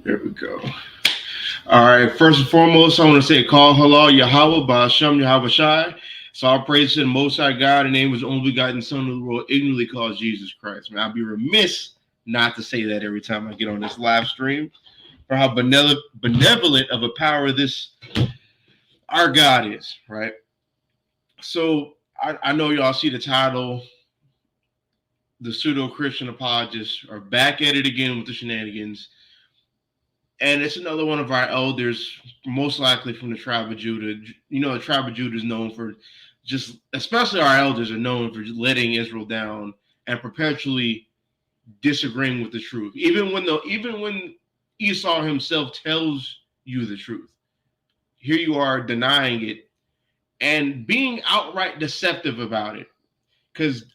There we go. All right. First and foremost, I want to say, call halal Yahweh Ba'Shem Yahweh Shai. So all praise to the Most High God. The name was only begotten Son of the world, ignorantly called Jesus Christ. Man, I'd be remiss not to say that every time I get on this live stream, for how benevolent of a power this our God is, right? So I know y'all see the title. The pseudo Christian apologists are back at it again with the shenanigans. And it's another one of our elders, most likely from the tribe of Judah. You know, the tribe of Judah is known for just, especially our elders are known for letting Israel down and perpetually disagreeing with the truth. Even when Esau himself tells you the truth, here you are denying it and being outright deceptive about it. Because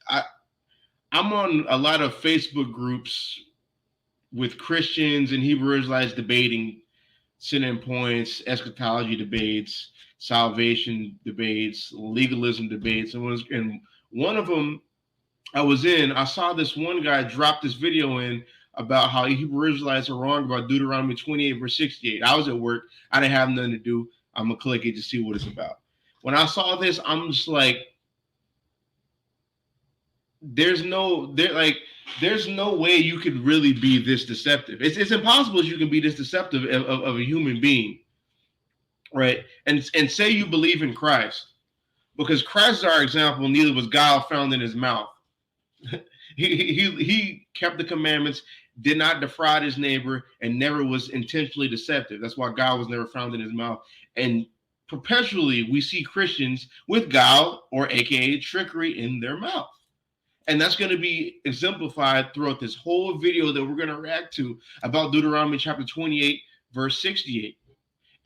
I'm on a lot of Facebook groups with Christians and Hebrew Israelites debating sin points, eschatology debates, salvation debates, legalism debates. And one of them I saw this one guy drop this video in about how Hebrew Israelites are wrong about Deuteronomy 28, verse 68. I was at work. I didn't have nothing to do. I'm going to click it to see what it's about. When I saw this, I'm just like, there's no way you could really be this deceptive. It's impossible you can be this deceptive of a human being, right? And say you believe in Christ, because Christ is our example. Neither was guile found in his mouth. he kept the commandments, did not defraud his neighbor, and never was intentionally deceptive. That's why guile was never found in his mouth. And perpetually we see Christians with guile, or aka trickery, in their mouth. And that's going to be exemplified throughout this whole video that we're going to react to about Deuteronomy chapter 28, verse 68.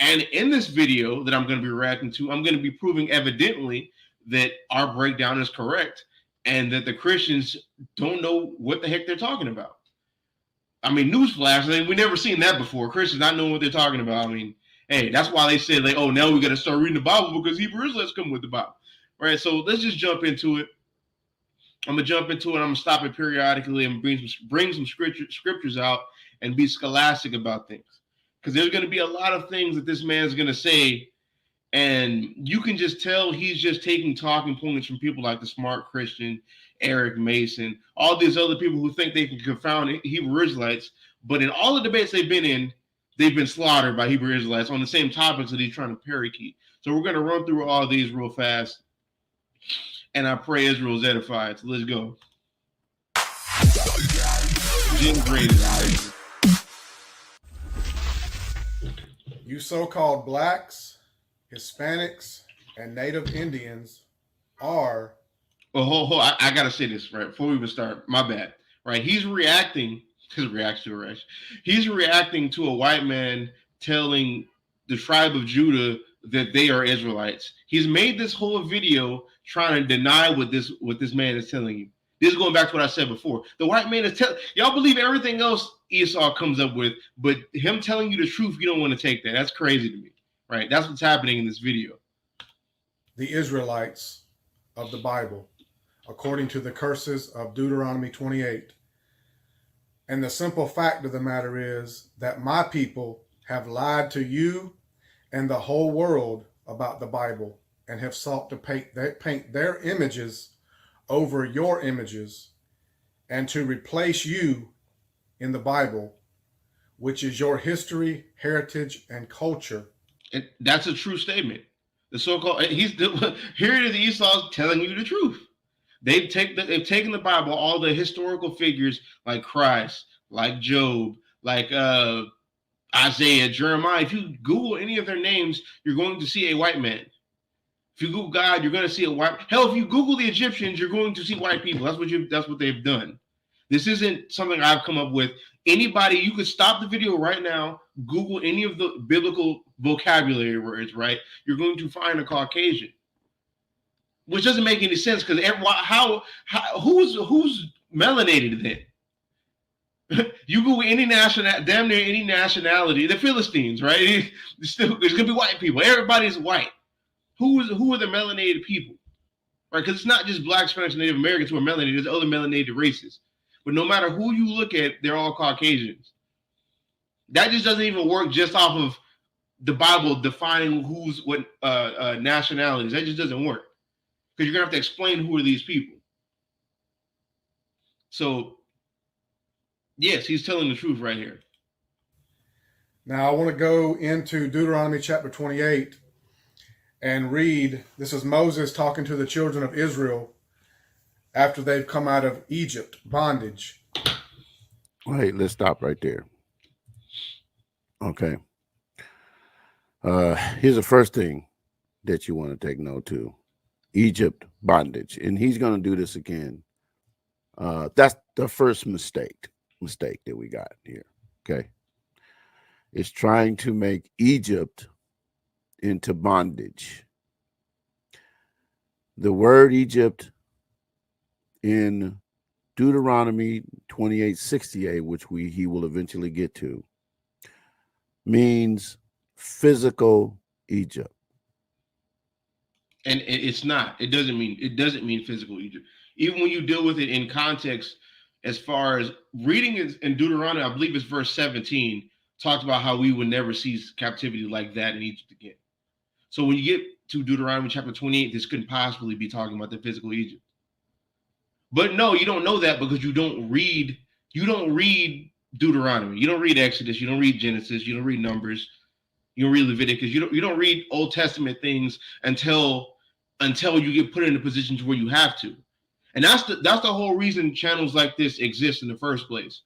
And in this video that I'm going to be reacting to, I'm going to be proving evidently that our breakdown is correct and that the Christians don't know what the heck they're talking about. I mean, newsflash, we've never seen that before. Christians not knowing what they're talking about. I mean, hey, that's why they said, like, oh, now we got to start reading the Bible because Hebrew Israelites come with the Bible. All right, so let's just jump into it. I'm gonna jump into it. I'm gonna stop it periodically and bring some scriptures out and be scholastic about things, because there's gonna be a lot of things that this man's gonna say, and you can just tell he's just taking talking points from people like the Smart Christian, Eric Mason, all these other people who think they can confound Hebrew Israelites. But in all the debates they've been in, they've been slaughtered by Hebrew Israelites on the same topics that he's trying to parakeet. So we're gonna run through all these real fast. And I pray Israel is edified. So let's go. Jim Gray is You so-called blacks, Hispanics, and Native Indians are... Well, hold. I got to say this, right, before we even start. My bad. Right, he's reacting to a white man telling the tribe of Judah that they are Israelites. He's made this whole video trying to deny what this man is telling you. This is going back to what I said before. The white man is telling y'all believe everything else Esau comes up with, but him telling you the truth, you don't want to take that. That's crazy to me, right? That's what's happening in this video. The Israelites of the Bible, according to the curses of Deuteronomy 28. And the simple fact of the matter is that my people have lied to you and the whole world about the Bible, and have sought to paint their images over your images, and to replace you in the Bible, which is your history, heritage, and culture. And that's a true statement. The so-called here it is, Esau's telling you the truth. They've taken the Bible, all the historical figures like Christ, like Job, like Isaiah, Jeremiah. If you Google any of their names, you're going to see a white man. If you Google God, you're going to see a white. Hell, if you Google the Egyptians, you're going to see white people. That's what they've done. This isn't something I've come up with. Anybody, you could stop the video right now, Google any of the biblical vocabulary words, right? You're going to find a Caucasian, which doesn't make any sense, because who's melanated then? You Google any damn near any nationality, the Philistines, right? There's gonna be white people. Everybody's white. Who are the melanated people, right? Because it's not just Black, Spanish, and Native Americans who are melanated. There's other melanated races. But no matter who you look at, they're all Caucasians. That just doesn't even work just off of the Bible defining who's what nationalities. That just doesn't work, because you're gonna have to explain who are these people. So yes, he's telling the truth right here. Now I want to go into Deuteronomy chapter 28 and read. This is Moses talking to the children of Israel after they've come out of Egypt bondage. Wait, let's stop right there. Okay. Here's the first thing that you want to take note to. Egypt bondage. And he's going to do this again. That's the first mistake that we got here. Okay. It's trying to make Egypt into bondage. The word Egypt in Deuteronomy 28:68, which he will eventually get to, means physical Egypt. And it's not. It doesn't mean physical Egypt. Even when you deal with it in context, as far as reading in Deuteronomy, I believe it's verse 17, talks about how we would never see captivity like that in Egypt again. So when you get to Deuteronomy chapter 28, this couldn't possibly be talking about the physical Egypt. But no, you don't know that because you don't read Deuteronomy. You don't read Exodus. You don't read Genesis. You don't read Numbers. You don't read Leviticus. You don't read Old Testament things until you get put in a position to where you have to. And that's the whole reason channels like this exist in the first place.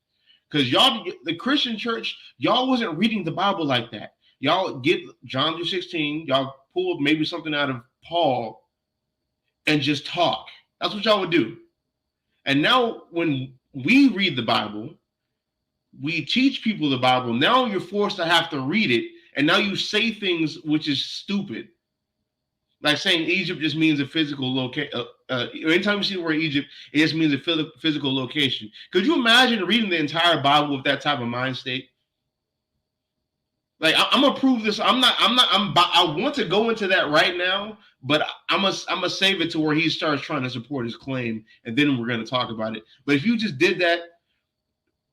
Because y'all, the Christian church, y'all wasn't reading the Bible like that. Y'all get John through 16, y'all pull maybe something out of Paul and just talk. That's what y'all would do. And now when we read the Bible, we teach people the Bible. Now you're forced to have to read it. And now you say things which is stupid. Like saying Egypt just means a physical location. Anytime you see the word Egypt, it just means a physical location. Could you imagine reading the entire Bible with that type of mind state? Like I'm gonna prove this. I want to go into that right now, but I'm gonna save it to where he starts trying to support his claim, and then we're gonna talk about it. But if you just did that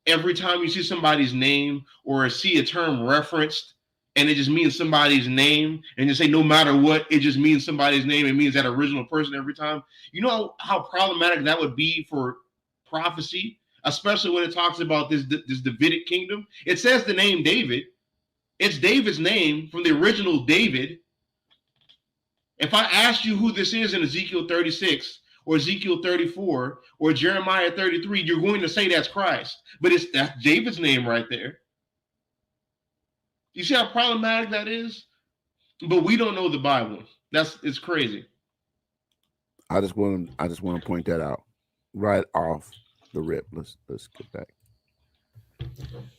every time you see somebody's name or see a term referenced, and it just means somebody's name, and you say no matter what, it just means somebody's name. It means that original person every time. You know how problematic that would be for prophecy, especially when it talks about this Davidic kingdom. It says the name David. It's David's name from the original David. If I asked you who this is in Ezekiel 36 or Ezekiel 34 or Jeremiah 33, you're going to say that's Christ. But that's David's name right there. You see how problematic that is? But we don't know the Bible. It's crazy. I just want to point that out right off the rip. Let's get back.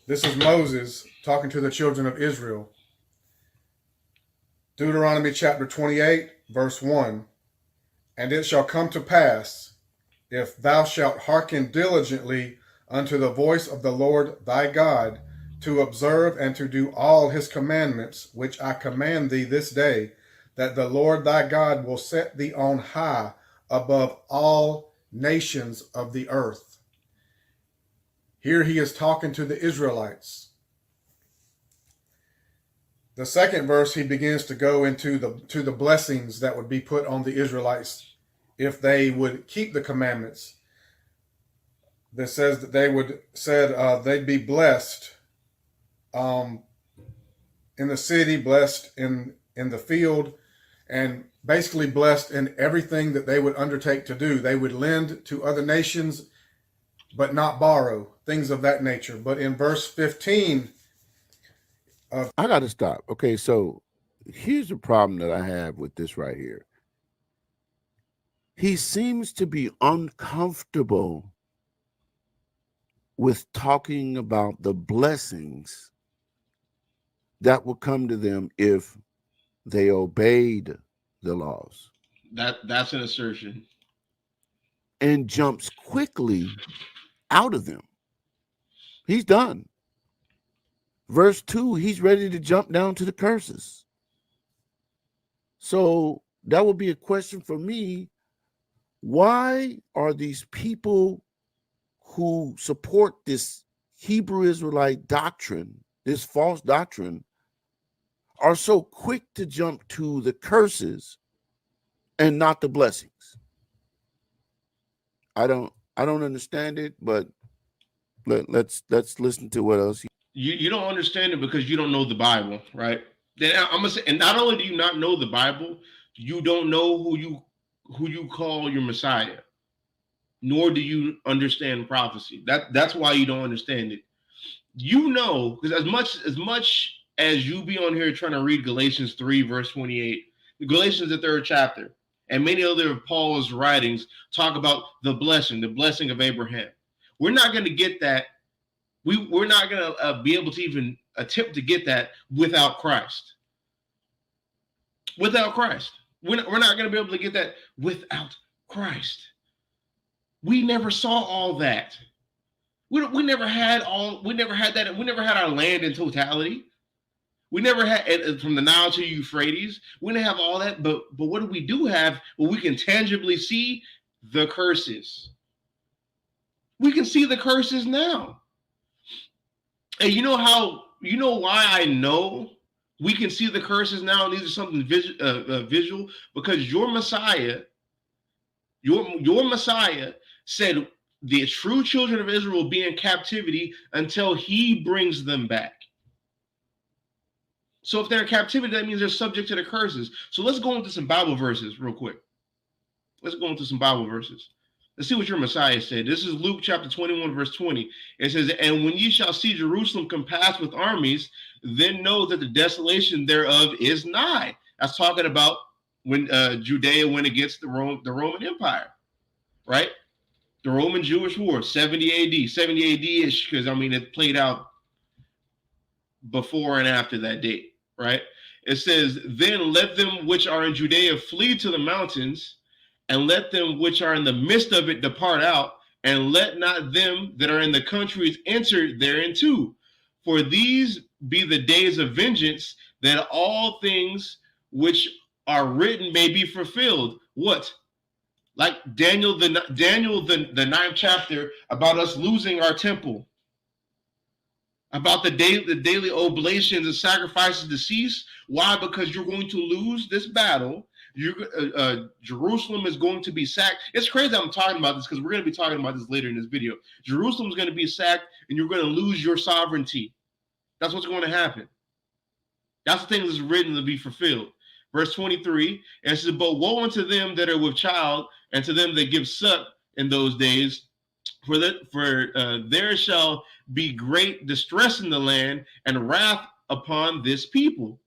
This is Moses talking to the children of Israel. Deuteronomy chapter 28, verse 1. And it shall come to pass, if thou shalt hearken diligently unto the voice of the Lord thy God, to observe and to do all his commandments, which I command thee this day, that the Lord thy God will set thee on high above all nations of the earth. Here he is talking to the Israelites. The second verse, he begins to go into the blessings that would be put on the Israelites if they would keep the commandments. That says that they'd be blessed in the city, blessed in the field, and basically blessed in everything that they would undertake to do. They would lend to other nations, but not borrow, things of that nature. But in verse 15, I got to stop. Okay, so here's the problem that I have with this right here. He seems to be uncomfortable with talking about the blessings that will come to them if they obeyed the laws. That's an assertion. And jumps quickly out of them. He's done. Verse 2, he's ready to jump down to the curses. So that would be a question for me. Why are these people who support this Hebrew Israelite doctrine this false doctrine are so quick to jump to the curses and not the blessings. I don't understand it, but let's listen to what else. You don't understand it because you don't know the Bible, right? Then I'm gonna say, and not only do you not know the Bible, you don't know who you call your Messiah, nor do you understand prophecy. That's why you don't understand it. You know, because as much as you be on here trying to read Galatians 3, verse 28, Galatians, the 3rd chapter, and many other of Paul's writings talk about the blessing of Abraham. We're not going to get that. We're not going to be able to even attempt to get that without Christ. Without Christ. We're not going to be able to get that without Christ. We never saw all that. We never had that. We never had our land in totality. We never had from the Nile to Euphrates. We didn't have all that. But what we do have? Well, we can tangibly see the curses. We can see the curses now. And you know why I know we can see the curses now? And these are something visual, because your Messiah, your Messiah said the true children of Israel will be in captivity until he brings them back. So if they're in captivity, that means they're subject to the curses. So let's go into some Bible verses real quick. Let's go into some Bible verses. Let's see what your Messiah said. This is Luke chapter 21, verse 20. It says, "And when ye shall see Jerusalem compassed with armies, then know that the desolation thereof is nigh." That's talking about when Judea went against the Roman Empire, right? The Roman Jewish War, 70 AD, 70 AD-ish, because, I mean, it played out before and after that date, right? It says, "Then let them which are in Judea flee to the mountains, and let them which are in the midst of it depart out, and let not them that are in the countries enter thereinto. For these be the days of vengeance, that all things which are written may be fulfilled." What? Like Daniel the 9th chapter, about us losing our temple, about the daily oblations and sacrifices to cease. Why? Because you're going to lose this battle. Jerusalem is going to be sacked. It's crazy I'm talking about this, because we're going to be talking about this later in this video. Jerusalem is going to be sacked, and you're going to lose your sovereignty. That's what's going to happen. That's the thing that's written to be fulfilled. Verse 23, and it says, "But woe unto them that are with child, and to them that give suck in those days, for there shall be great distress in the land, and wrath upon this people.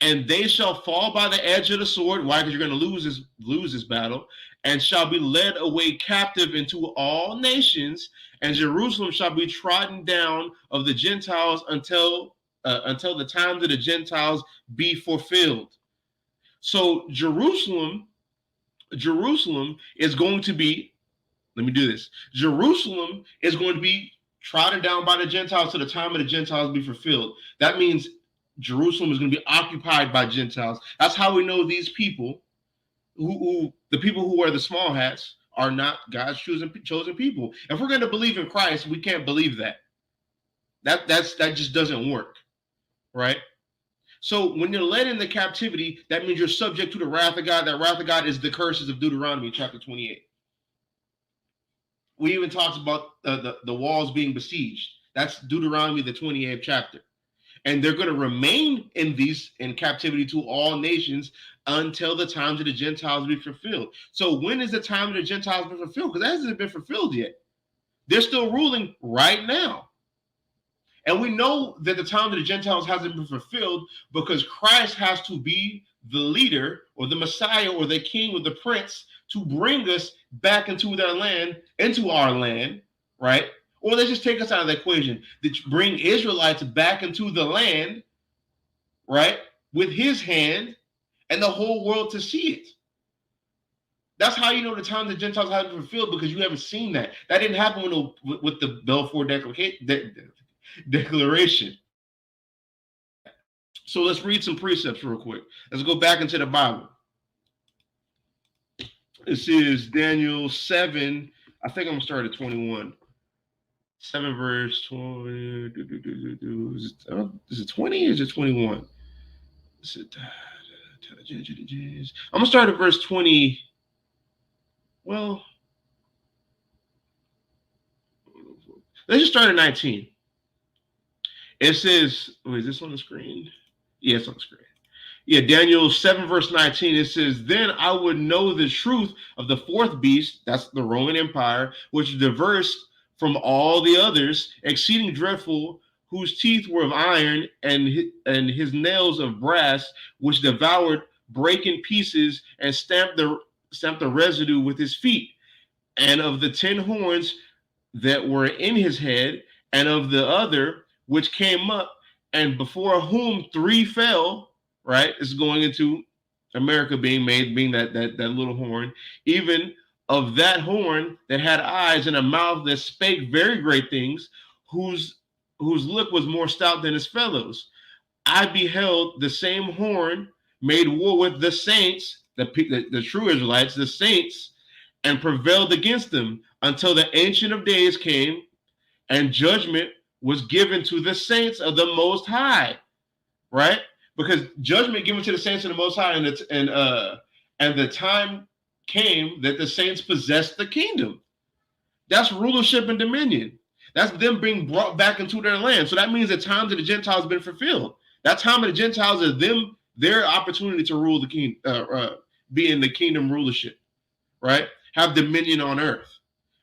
And they shall fall by the edge of the sword." Why? Because you're going to lose this battle. "And shall be led away captive into all nations, and Jerusalem shall be trodden down of the Gentiles until the times of the Gentiles be fulfilled." So Jerusalem is going to be, let me do this. Jerusalem is going to be trodden down by the Gentiles till the time of the Gentiles be fulfilled. That means Jerusalem is going to be occupied by Gentiles. That's how we know these people, the people who wear the small hats, are not God's chosen people. If we're going to believe in Christ, we can't believe that. That just doesn't work, right? So when you're led into captivity, that means you're subject to the wrath of God. That wrath of God is the curses of Deuteronomy chapter 28. We even talked about the walls being besieged. That's Deuteronomy, the 28th chapter. And they're going to remain in captivity to all nations until the times of the Gentiles be fulfilled. So when is the time of the Gentiles be fulfilled? Because that hasn't been fulfilled yet. They're still ruling right now. And we know that the time of the Gentiles hasn't been fulfilled because Christ has to be the leader or the Messiah or the king or the prince to bring us back into our land, right? Or they just take us out of the equation, that bring Israelites back into the land, right, with his hand, and the whole world to see it. That's how you know the time the Gentiles haven't been fulfilled, because you haven't seen that. That didn't happen with the Balfour Declaration. So let's read some precepts real quick. Let's go back into the Bible. This is Daniel 7. I think I'm going to start at 21. 7 verse 20. Is it 20 or is it 21? Is it, I'm gonna start at verse 20. Well, let's just start at 19. It says, wait, is this on the screen? Yeah, it's on the screen. Yeah, Daniel 7 verse 19, it says, then I would know the truth of the fourth beast, that's the Roman Empire, which diversed from all the others, exceeding dreadful, whose teeth were of iron and his nails of brass, which devoured, brake in pieces, and stamped the residue with his feet, and of the 10 horns that were in his head, and of the other which came up, and before whom 3 fell. Right, it's going into America being made, being that little horn, even of that horn that had eyes and a mouth that spake very great things, whose lip was more stout than his fellows. I beheld the same horn made war with the saints, the true Israelites, the saints, and prevailed against them until the Ancient of Days came, and judgment was given to the saints of the Most High. Right. Because judgment given to the saints of the Most High, and the time came that the saints possessed the kingdom. That's rulership and dominion. That's them being brought back into their land. So that means the times of the Gentiles have been fulfilled. That time of the Gentiles is their opportunity to rule the kingdom, be in the kingdom rulership, right? Have dominion on earth.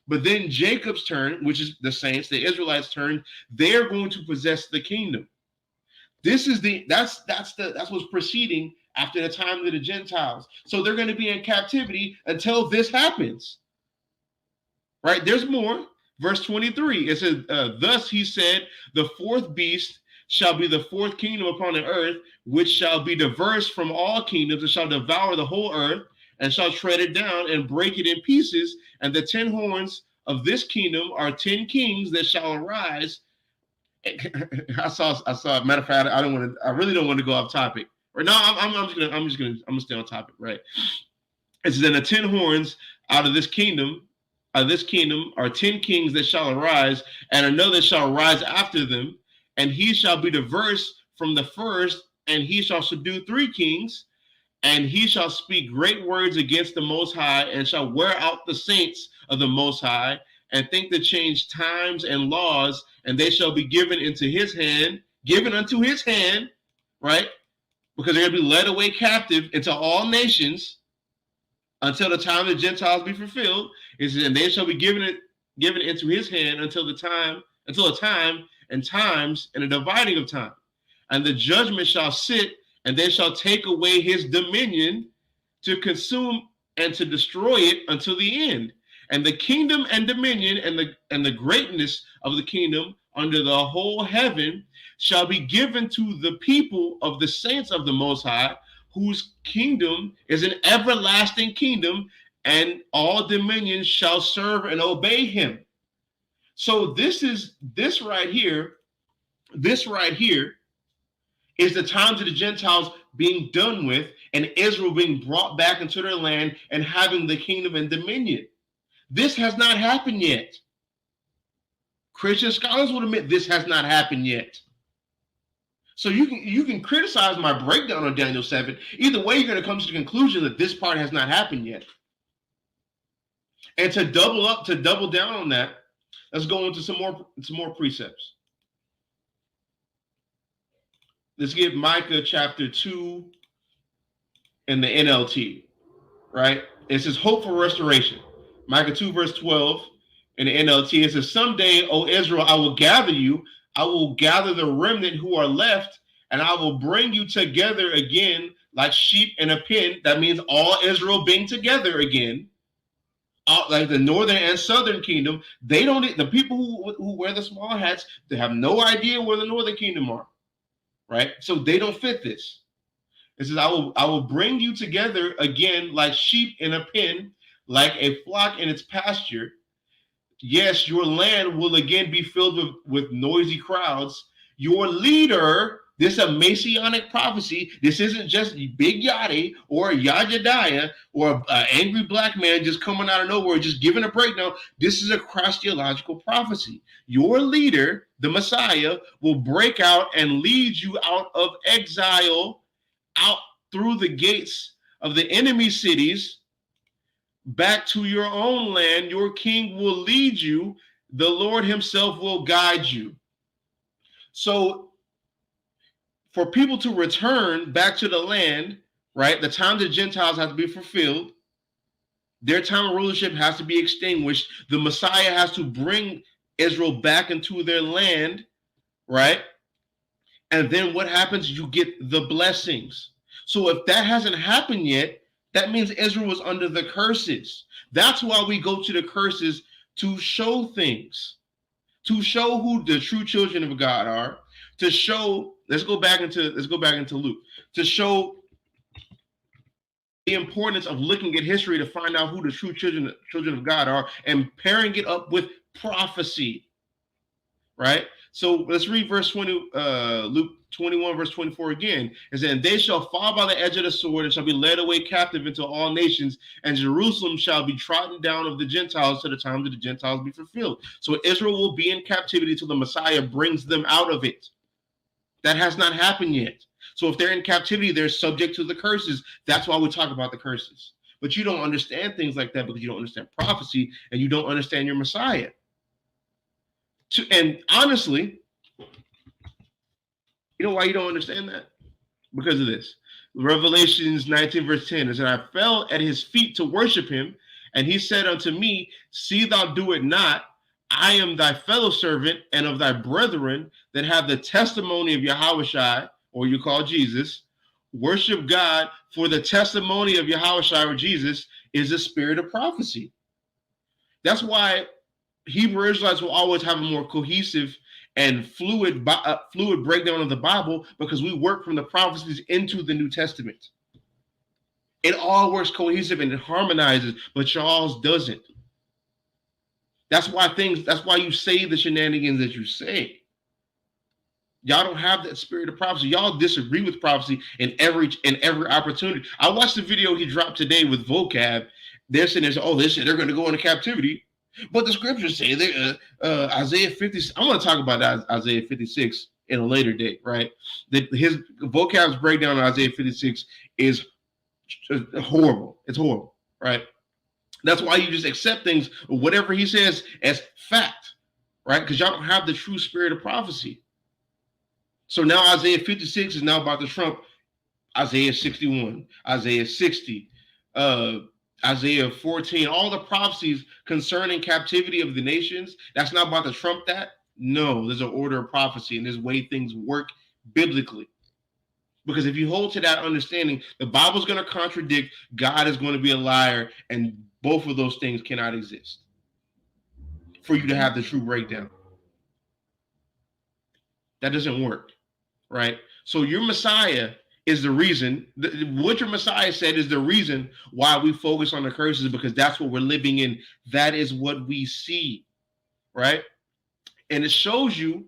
But then Jacob's turn, which is the saints, the Israelites' turn, they're going to possess the kingdom. This is that's what's proceeding after the time of the Gentiles. So they're going to be in captivity until this happens. Right? There's more. Verse 23. It says, thus he said, the fourth beast shall be the fourth kingdom upon the earth, which shall be diverse from all kingdoms, and shall devour the whole earth, and shall tread it down and break it in pieces. And the 10 horns of this kingdom are 10 kings that shall arise. I saw. Matter of fact, I really don't want to go off topic. Or no, I'm just gonna stay on topic. Right. It says, then the 10 horns out of this kingdom are 10 kings that shall arise, and another shall rise after them, and he shall be diverse from the first, and he shall subdue 3 kings, and he shall speak great words against the Most High, and shall wear out the saints of the Most High, and think to change times and laws, and they shall be given unto his hand, right? Because they're going to be led away captive into all nations until the time the Gentiles be fulfilled. It says, and they shall be given into his hand until a time and times and a dividing of time. And the judgment shall sit, and they shall take away his dominion to consume and to destroy it until the end. And the kingdom and dominion and the greatness of the kingdom under the whole heaven shall be given to the people of the saints of the Most High, whose kingdom is an everlasting kingdom, and all dominions shall serve and obey him. So this right here is the times of the Gentiles being done with, and Israel being brought back into their land and having the kingdom and dominion. This has not happened yet. Christian scholars will admit this has not happened yet. So you can criticize my breakdown on Daniel 7. Either way, you're going to come to the conclusion that this part has not happened yet. And to double down on that, let's go into some more precepts. Let's get Micah chapter 2 in the NLT, right? It says, hope for restoration. Micah 2 verse 12 in the NLT, it says, someday, O Israel, I will gather you. I will gather the remnant who are left, and I will bring you together again like sheep in a pen. That means all Israel being together again. Like the northern and southern kingdom, the people who wear the small hats, they have no idea where the northern kingdom are, right? So they don't fit this. It says, I will bring you together again like sheep in a pen, like a flock in its pasture. Yes, your land will again be filled with noisy crowds. Your leader, This is a messianic prophecy. This isn't just Big Yachty or Yajadiah or an angry black man just coming out of nowhere, just giving a breakdown. This is a Christological prophecy. Your leader, the Messiah, will break out and lead you out of exile, out through the gates of the enemy cities, back to your own land. Your king will lead you. The Lord himself will guide you. So for people to return back to the land, right, the times of Gentiles have to be fulfilled. Their time of rulership has to be extinguished. The Messiah has to bring Israel back into their land, right? And then what happens? You get the blessings. So if that hasn't happened yet, that means Israel was under the curses. That's why we go to the curses, to show things, to show who the true children of God are, to show, let's go back into Luke, to show the importance of looking at history to find out who the true children of God are and pairing it up with prophecy, right? So let's read verse 20, Luke 21, verse 24 again. It says, and they shall fall by the edge of the sword and shall be led away captive into all nations, and Jerusalem shall be trodden down of the Gentiles till the time that the Gentiles be fulfilled. So Israel will be in captivity till the Messiah brings them out of it. That has not happened yet. So if they're in captivity, they're subject to the curses. That's why we talk about the curses. But you don't understand things like that because you don't understand prophecy and you don't understand your Messiah. And honestly, you know why you don't understand that? Because of this. Revelations 19, verse 10 is, and I fell at his feet to worship him, and he said unto me, see thou do it not. I am thy fellow servant and of thy brethren that have the testimony of Yahushua, or you call Jesus. Worship God, for the testimony of Yahushua or Jesus is the spirit of prophecy. That's why Hebrew Israelites will always have a more cohesive and fluid breakdown of the Bible, because we work from the prophecies into the New Testament. It all works cohesive and it harmonizes, but y'all's doesn't. That's why you say the shenanigans that you say. Y'all don't have that spirit of prophecy. Y'all disagree with prophecy in every opportunity. I watched the video he dropped today with vocab. They're saying, they're going to go into captivity. But the scriptures say Isaiah 50. I'm going to talk about Isaiah 56 in a later date, right? His vocab's breakdown on Isaiah 56 is horrible. It's horrible, right? That's why you just accept things, whatever he says, as fact, right? Because y'all don't have the true spirit of prophecy. So now Isaiah 56 is now about to trump Isaiah 61, Isaiah 60, Isaiah 14, all the prophecies concerning captivity of the nations. That's not about to trump that. No, there's an order of prophecy, and there's a way things work biblically. Because if you hold to that understanding, the Bible's going to contradict, God is going to be a liar, and both of those things cannot exist for you to have the true breakdown. That doesn't work, right? So your Messiah is the reason, what your Messiah said is the reason why we focus on the curses, because that's what we're living in. That is what we see, right? And it shows you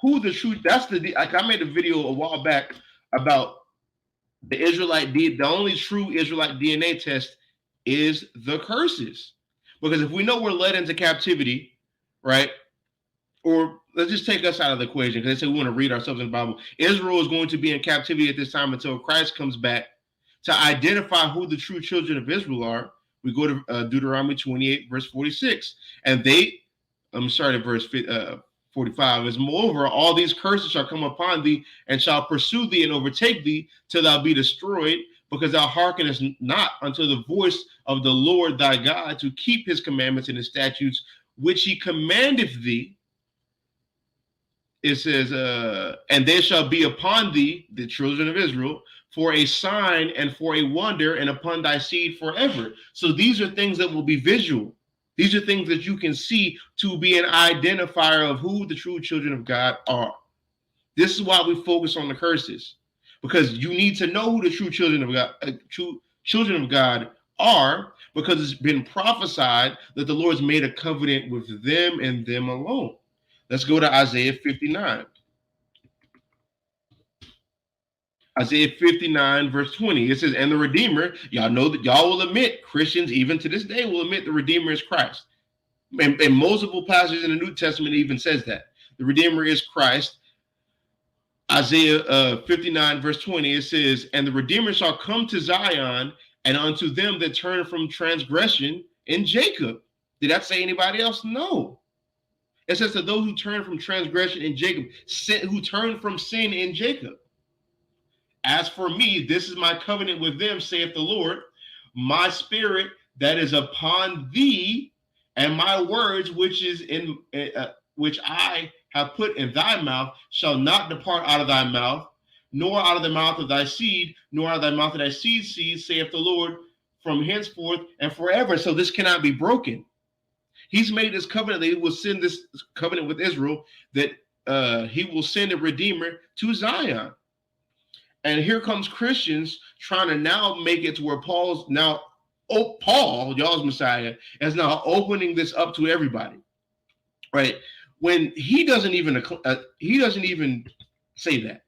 who the truth, like I made a video a while back about the the only true Israelite DNA test is the curses. Because if we know we're led into captivity, right? Or let's just take us out of the equation, because they say we want to read ourselves in the Bible. Israel is going to be in captivity at this time until Christ comes back. To identify who the true children of Israel are, we go to Deuteronomy 28, verse 46. And verse 45 is, moreover, all these curses shall come upon thee and shall pursue thee and overtake thee till thou be destroyed, because thou hearkenest not unto the voice of the Lord thy God to keep his commandments and his statutes, which he commandeth thee. It says, and they shall be upon thee, the children of Israel, for a sign and for a wonder, and upon thy seed forever. So these are things that will be visual. These are things that you can see to be an identifier of who the true children of God are. This is why we focus on the curses, because you need to know who the true children of God are, because it's been prophesied that the Lord's made a covenant with them and them alone. Let's go to Isaiah 59. Isaiah 59, verse 20. It says, and the Redeemer, y'all know that y'all will admit, Christians even to this day will admit the Redeemer is Christ. And multiple passages in the New Testament even says that. The Redeemer is Christ. Isaiah 59, verse 20, it says, and the Redeemer shall come to Zion, and unto them that turn from transgression in Jacob. Did that say anybody else? No. It says to those who turn from transgression in Jacob, who turn from sin in Jacob. As for me, this is my covenant with them, saith the Lord, my spirit that is upon thee, and my words which is in which I have put in thy mouth shall not depart out of thy mouth, nor out of the mouth of thy seed, nor out of thy mouth of thy seed's seed, saith the Lord, from henceforth and forever. So this cannot be broken. He's made this covenant that he will send this covenant with Israel, that he will send a Redeemer to Zion. And here comes Christians trying to now make it to where Paul, y'all's Messiah, is now opening this up to everybody, right? When he doesn't even say that,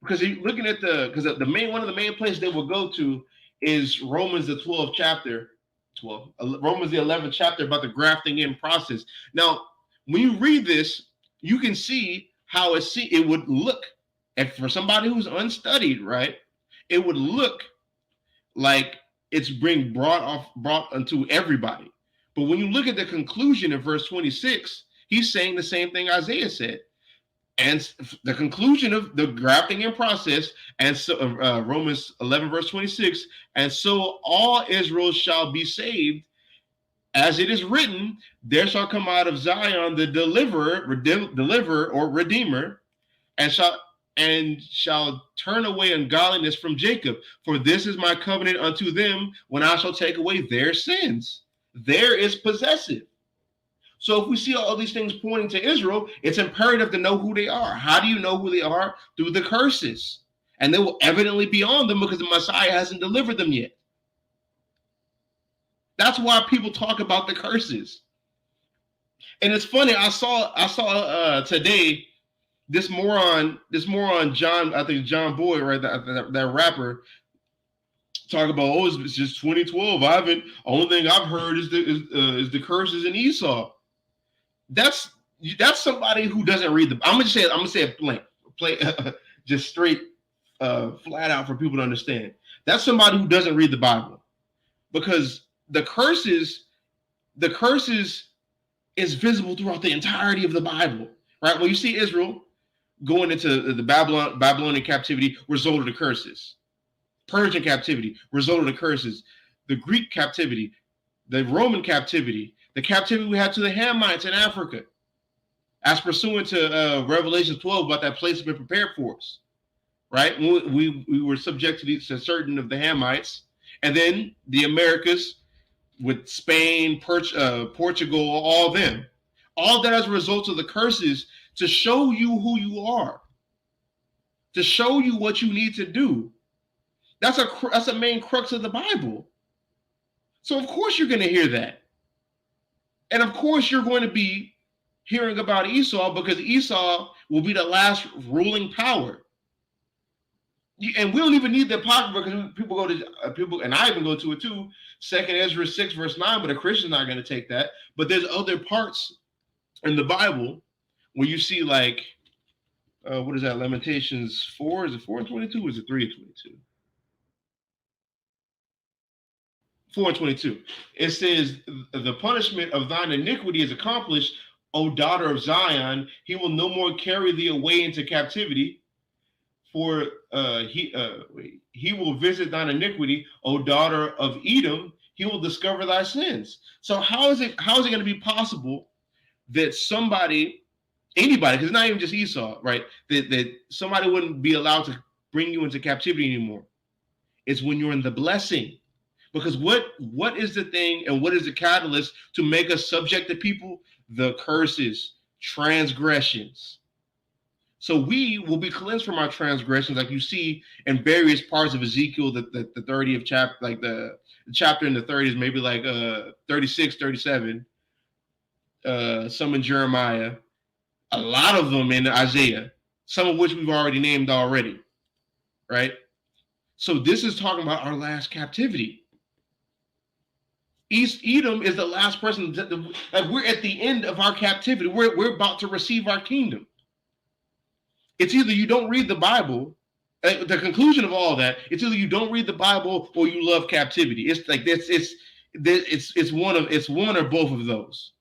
because looking at one of the main places they will go to is Romans the 12th chapter, Romans the 11th chapter about the grafting in process. Now, when you read this, you can see how it would look. And for somebody who's unstudied, right, it would look like it's being brought unto everybody. But when you look at the conclusion in verse 26, he's saying the same thing Isaiah said. And the conclusion of the grafting in process, and so Romans 11, verse 26, and so all Israel shall be saved, as it is written, there shall come out of Zion the deliverer or redeemer, and shall turn away ungodliness from Jacob. For this is my covenant unto them when I shall take away their sins. There is possessive. So if we see all these things pointing to Israel, it's imperative to know who they are. How do you know who they are? Through the curses. And they will evidently be on them because the Messiah hasn't delivered them yet. That's why people talk about the curses. And it's funny, I saw today this moron John, I think John Boyd, right, that rapper, talk about, it's just 2012. Only thing I've heard is the curses in Esau. That's somebody who doesn't read the. I'm gonna say it blank, just straight, flat out for people to understand. That's somebody who doesn't read the Bible, because the curses is visible throughout the entirety of the Bible, right? When you see Israel going into the Babylonian captivity, result of the curses. Persian captivity, result of the curses. The Greek captivity, the Roman captivity, the captivity we had to the Hamites in Africa, as pursuant to Revelation 12 about that place has been prepared for us, right? We were subject to certain of the Hamites, and then the Americas with Spain, Portugal, all them. All that as a result of the curses to show you who you are, to show you what you need to do. That's a main crux of the Bible. So of course you're going to hear that. And of course you're going to be hearing about Esau, because Esau will be the last ruling power. And we don't even need the Apocrypha, because people go to and I even go to it too. 2nd Ezra 6 verse 9, but a Christian's not going to take that. But there's other parts in the Bible where you see, like, what is that? Lamentations 4? Is it 4 and 22? Or is it 3 and 22? 4 and 22. It says, the punishment of thine iniquity is accomplished, O daughter of Zion. He will no more carry thee away into captivity. For he will visit thine iniquity, O daughter of Edom. He will discover thy sins. So how is it going to be possible that anybody, because it's not even just Esau, right? That somebody wouldn't be allowed to bring you into captivity anymore? It's when you're in the blessing. Because what is the thing and what is the catalyst to make us subject to people? The curses, transgressions. So we will be cleansed from our transgressions, like you see in various parts of Ezekiel, the 30th chapter, like the chapter in the 30s, maybe like 36, 37, some in Jeremiah, a lot of them in Isaiah, some of which we've already named already. right? So this is talking about our last captivity. East Edom is the last person that we're at the end of our captivity. We're about to receive our kingdom. It's either you don't read the Bible. The conclusion of all that, it's either you don't read the Bible or you love captivity. It's like this. It's one or both of those.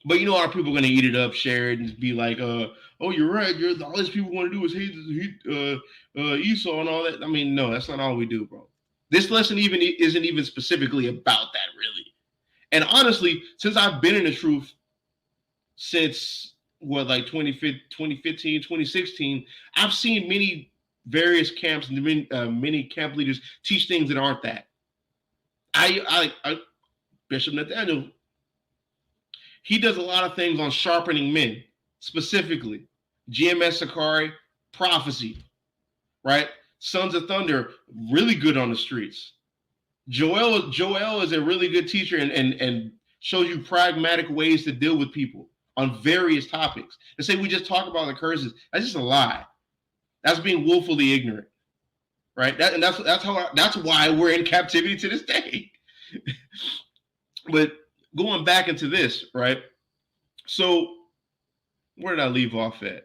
But you know, our people are gonna eat it up, share it, and be like, "Oh, you're right. All these people want to do is hate Esau and all that." I mean, no, that's not all we do, bro. This lesson isn't even specifically about that, really. And honestly, since I've been in the truth since like 2015, 2016, I've seen many various camps and many camp leaders teach things that aren't that. Bishop Nathaniel, he does a lot of things on sharpening men, specifically GMS SICARRI, prophecy, right? Sons of Thunder, really good on the streets. Joel is a really good teacher and shows you pragmatic ways to deal with people on various topics. To say we just talk about the curses, that's just a lie. That's being willfully ignorant, right? That's why we're in captivity to this day. But going back into this, right? So where did I leave off at?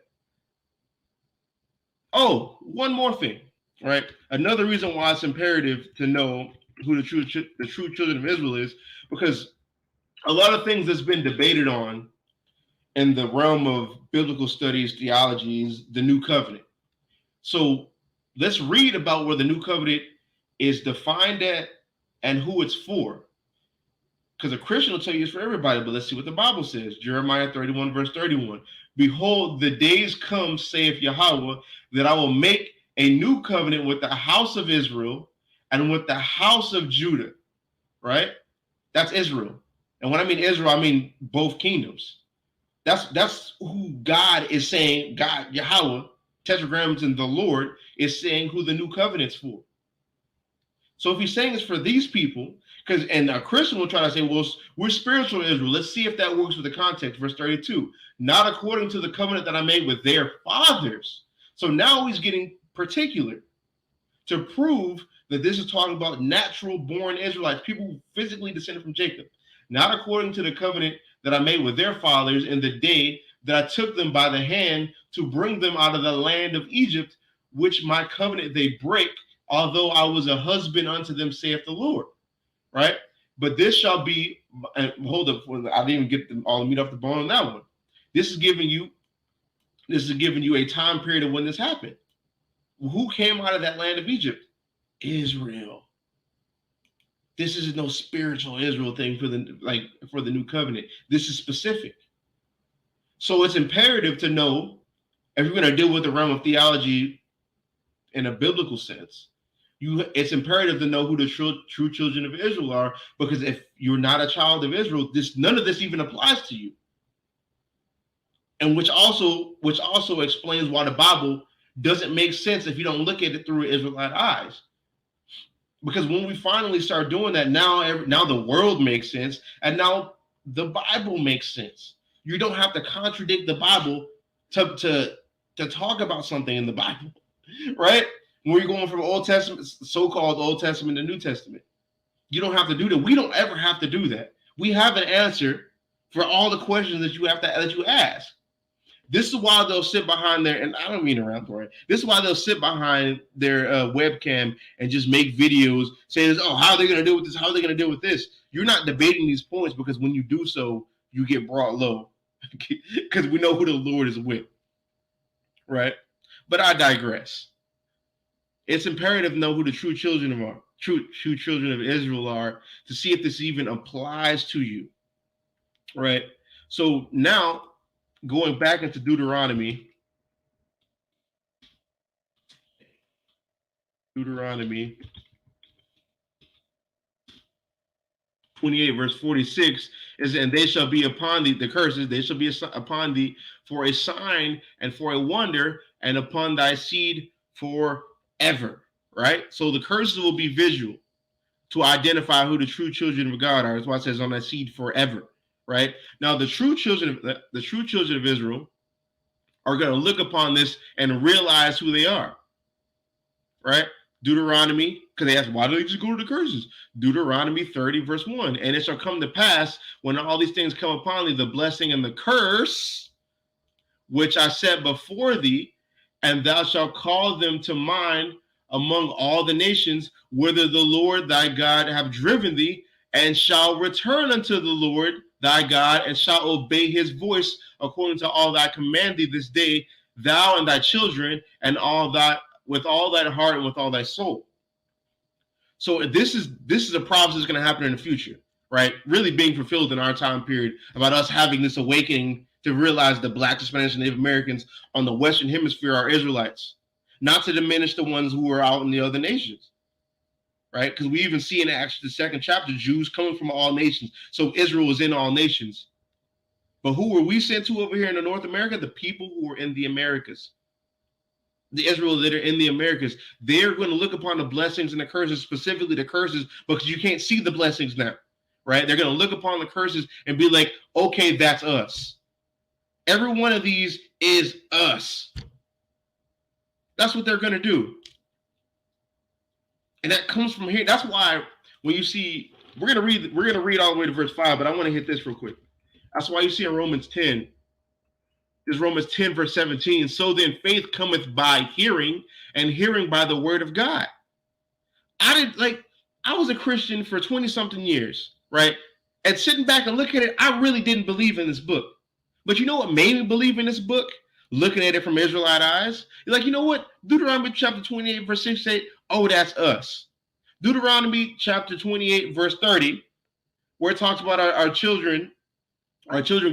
Oh, one more thing, right? Another reason why it's imperative to know who the true children of Israel is, because a lot of things that's been debated on in the realm of biblical studies, theologies, the new covenant. So let's read about where the new covenant is defined at and who it's for. Because a Christian will tell you it's for everybody, but let's see what the Bible says. Jeremiah 31, verse 31. Behold, the days come, saith Yahweh, that I will make a new covenant with the house of Israel and with the house of Judah, right? That's Israel. And when I mean Israel, I mean both kingdoms. That's who God is saying, God, Yahweh, tetragrams and the Lord is saying who the new covenant's for. So if he's saying it's for these people, and a Christian will try to say, well, we're spiritual Israel. Let's see if that works with the context. Verse 32, not according to the covenant that I made with their fathers. So now he's getting particular to prove that this is talking about natural born Israelites, people physically descended from Jacob, not according to the covenant that I made with their fathers in the day that I took them by the hand to bring them out of the land of Egypt, which my covenant they break, although I was a husband unto them, saith the Lord. Right? But this shall be, and hold up, I didn't even get all the meat off the bone on that one. This is giving you a time period of when this happened. Who came out of that land of Egypt? Israel. This is no spiritual Israel thing for the new covenant. This is specific. So it's imperative to know, if you're going to deal with the realm of theology in a biblical sense, it's imperative to know who the true children of Israel are, because if you're not a child of Israel, none of this even applies to you. And which also explains why the Bible doesn't make sense if you don't look at it through Israelite eyes. Because when we finally start doing that, now the world makes sense, and now the Bible makes sense. You don't have to contradict the Bible to talk about something in the Bible, right? When you're going from Old Testament, so-called Old Testament to New Testament, you don't have to do that. We don't ever have to do that. We have an answer for all the questions that you ask. This is why they'll sit behind their, and I don't mean around for it. This is why they'll sit behind their webcam and just make videos saying, "Oh, how are they going to deal with this? How are they going to deal with this?" You're not debating these points, because when you do so, you get brought low, because we know who the Lord is with, right? But I digress. It's imperative to know who the true children of Israel are, to see if this even applies to you, right? So now, going back into Deuteronomy 28, verse 46 is, and they shall be upon thee, the curses, they shall be upon thee for a sign and for a wonder, and upon thy seed forever, right? So the curses will be visual to identify who the true children of God are. That's why it says on thy seed forever, right? Now the true children of Israel are going to look upon this and realize who they are, right? Deuteronomy, because they ask, why do they just go to the curses? Deuteronomy 30, verse 1. And it shall come to pass when all these things come upon thee, the blessing and the curse, which I set before thee, and thou shalt call them to mind among all the nations, whither the Lord thy God have driven thee, and shall return unto the Lord thy God, and shall obey his voice according to all that I command thee this day, thou and thy children, and all that with all thy heart and with all thy soul. So this is a prophecy that's going to happen in the future, right? Really being fulfilled in our time period, about us having this awakening to realize the Black, Hispanics, and Native Americans on the Western Hemisphere are Israelites, not to diminish the ones who are out in the other nations, right? Because we even see in Acts, the 2nd chapter, Jews coming from all nations. So Israel is in all nations. But who were we sent to over here in the North America? The people who were in the Americas. The Israel that are in the Americas, they're going to look upon the blessings and the curses, specifically the curses, because you can't see the blessings now, right? They're going to look upon the curses and be like, okay, that's us. Every one of these is us. That's what they're going to do. And that comes from here. That's why when you see, we're going to read all the way to verse 5, but I want to hit this real quick. That's why you see in Romans 10, this Romans 10, verse 17. So then faith cometh by hearing, and hearing by the word of God. I was a Christian for 20-something years, right? And sitting back and looking at it, I really didn't believe in this book. But you know what made me believe in this book? Looking at it from Israelite eyes. You're like, you know what? Deuteronomy chapter 28, verse 6 say, oh, that's us. Deuteronomy chapter 28, verse 30, where it talks about our children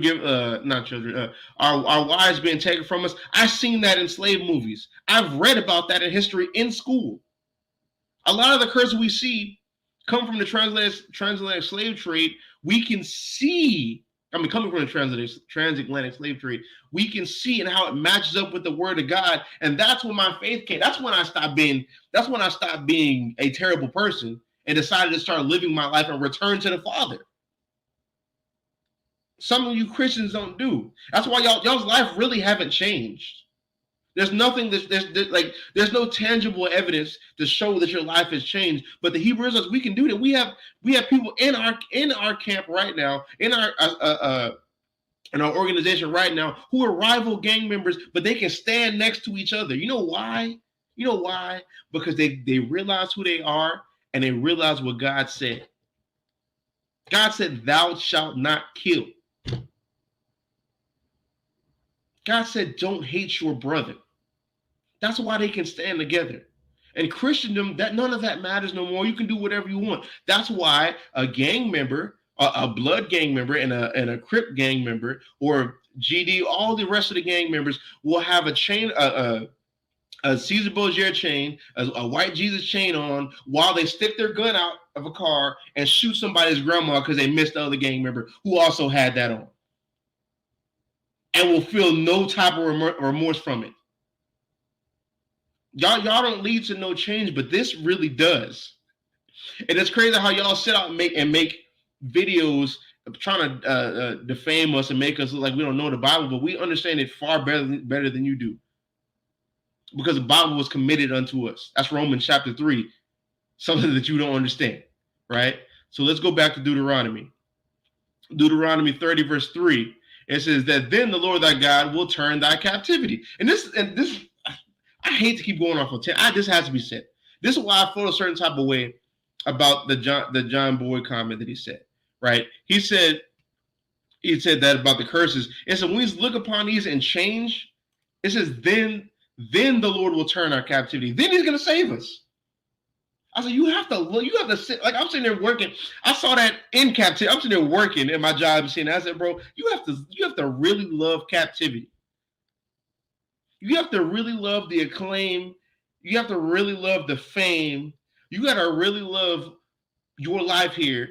give our wives being taken from us. I've seen that in slave movies. I've read about that in history in school. A lot of the curses we see come from the transatlantic slave trade. We can see, coming from the transatlantic slave trade, we can see and how it matches up with the word of God. And that's when my faith came. That's when I stopped being a terrible person and decided to start living my life and return to the Father. Some of you Christians don't do. That's why y'all's life really haven't changed. There's nothing there's no tangible evidence to show that your life has changed. But the Hebrew Israelites, we can do that. We have people in our camp right now, in our organization right now, who are rival gang members, but they can stand next to each other. You know why? Because they realize who they are, and they realize what God said. God said, "Thou shalt not kill." God said, don't hate your brother. That's why they can stand together. In Christendom, that none of that matters no more. You can do whatever you want. That's why a gang member, a blood gang member, and a Crip gang member, or GD, all the rest of the gang members will have a chain, a Caesar Borgia chain, a white Jesus chain on, while they stick their gun out of a car and shoot somebody's grandma because they missed the other gang member who also had that on. And will feel no type of remorse from it. Y'all don't lead to no change, but this really does. And it's crazy how y'all sit out and make videos trying to defame us and make us look like we don't know the Bible, but we understand it far better than you do. Because the Bible was committed unto us. That's Romans chapter 3, something that you don't understand, right? So let's go back to Deuteronomy. Deuteronomy 30, verse 3. It says that then the Lord thy God will turn thy captivity. And this, I hate to keep going off on 10. This has to be said. This is why I feel a certain type of way about the John Boyd comment that he said, right? He said that about the curses. It said, when we look upon these and change, it says, then the Lord will turn our captivity. Then he's going to save us. I said, you have to sit, like I'm sitting there working. I saw that in captivity. I'm sitting there working in my job and seeing, I said, bro, you have to really love captivity. You have to really love the acclaim. You have to really love the fame. You got to really love your life here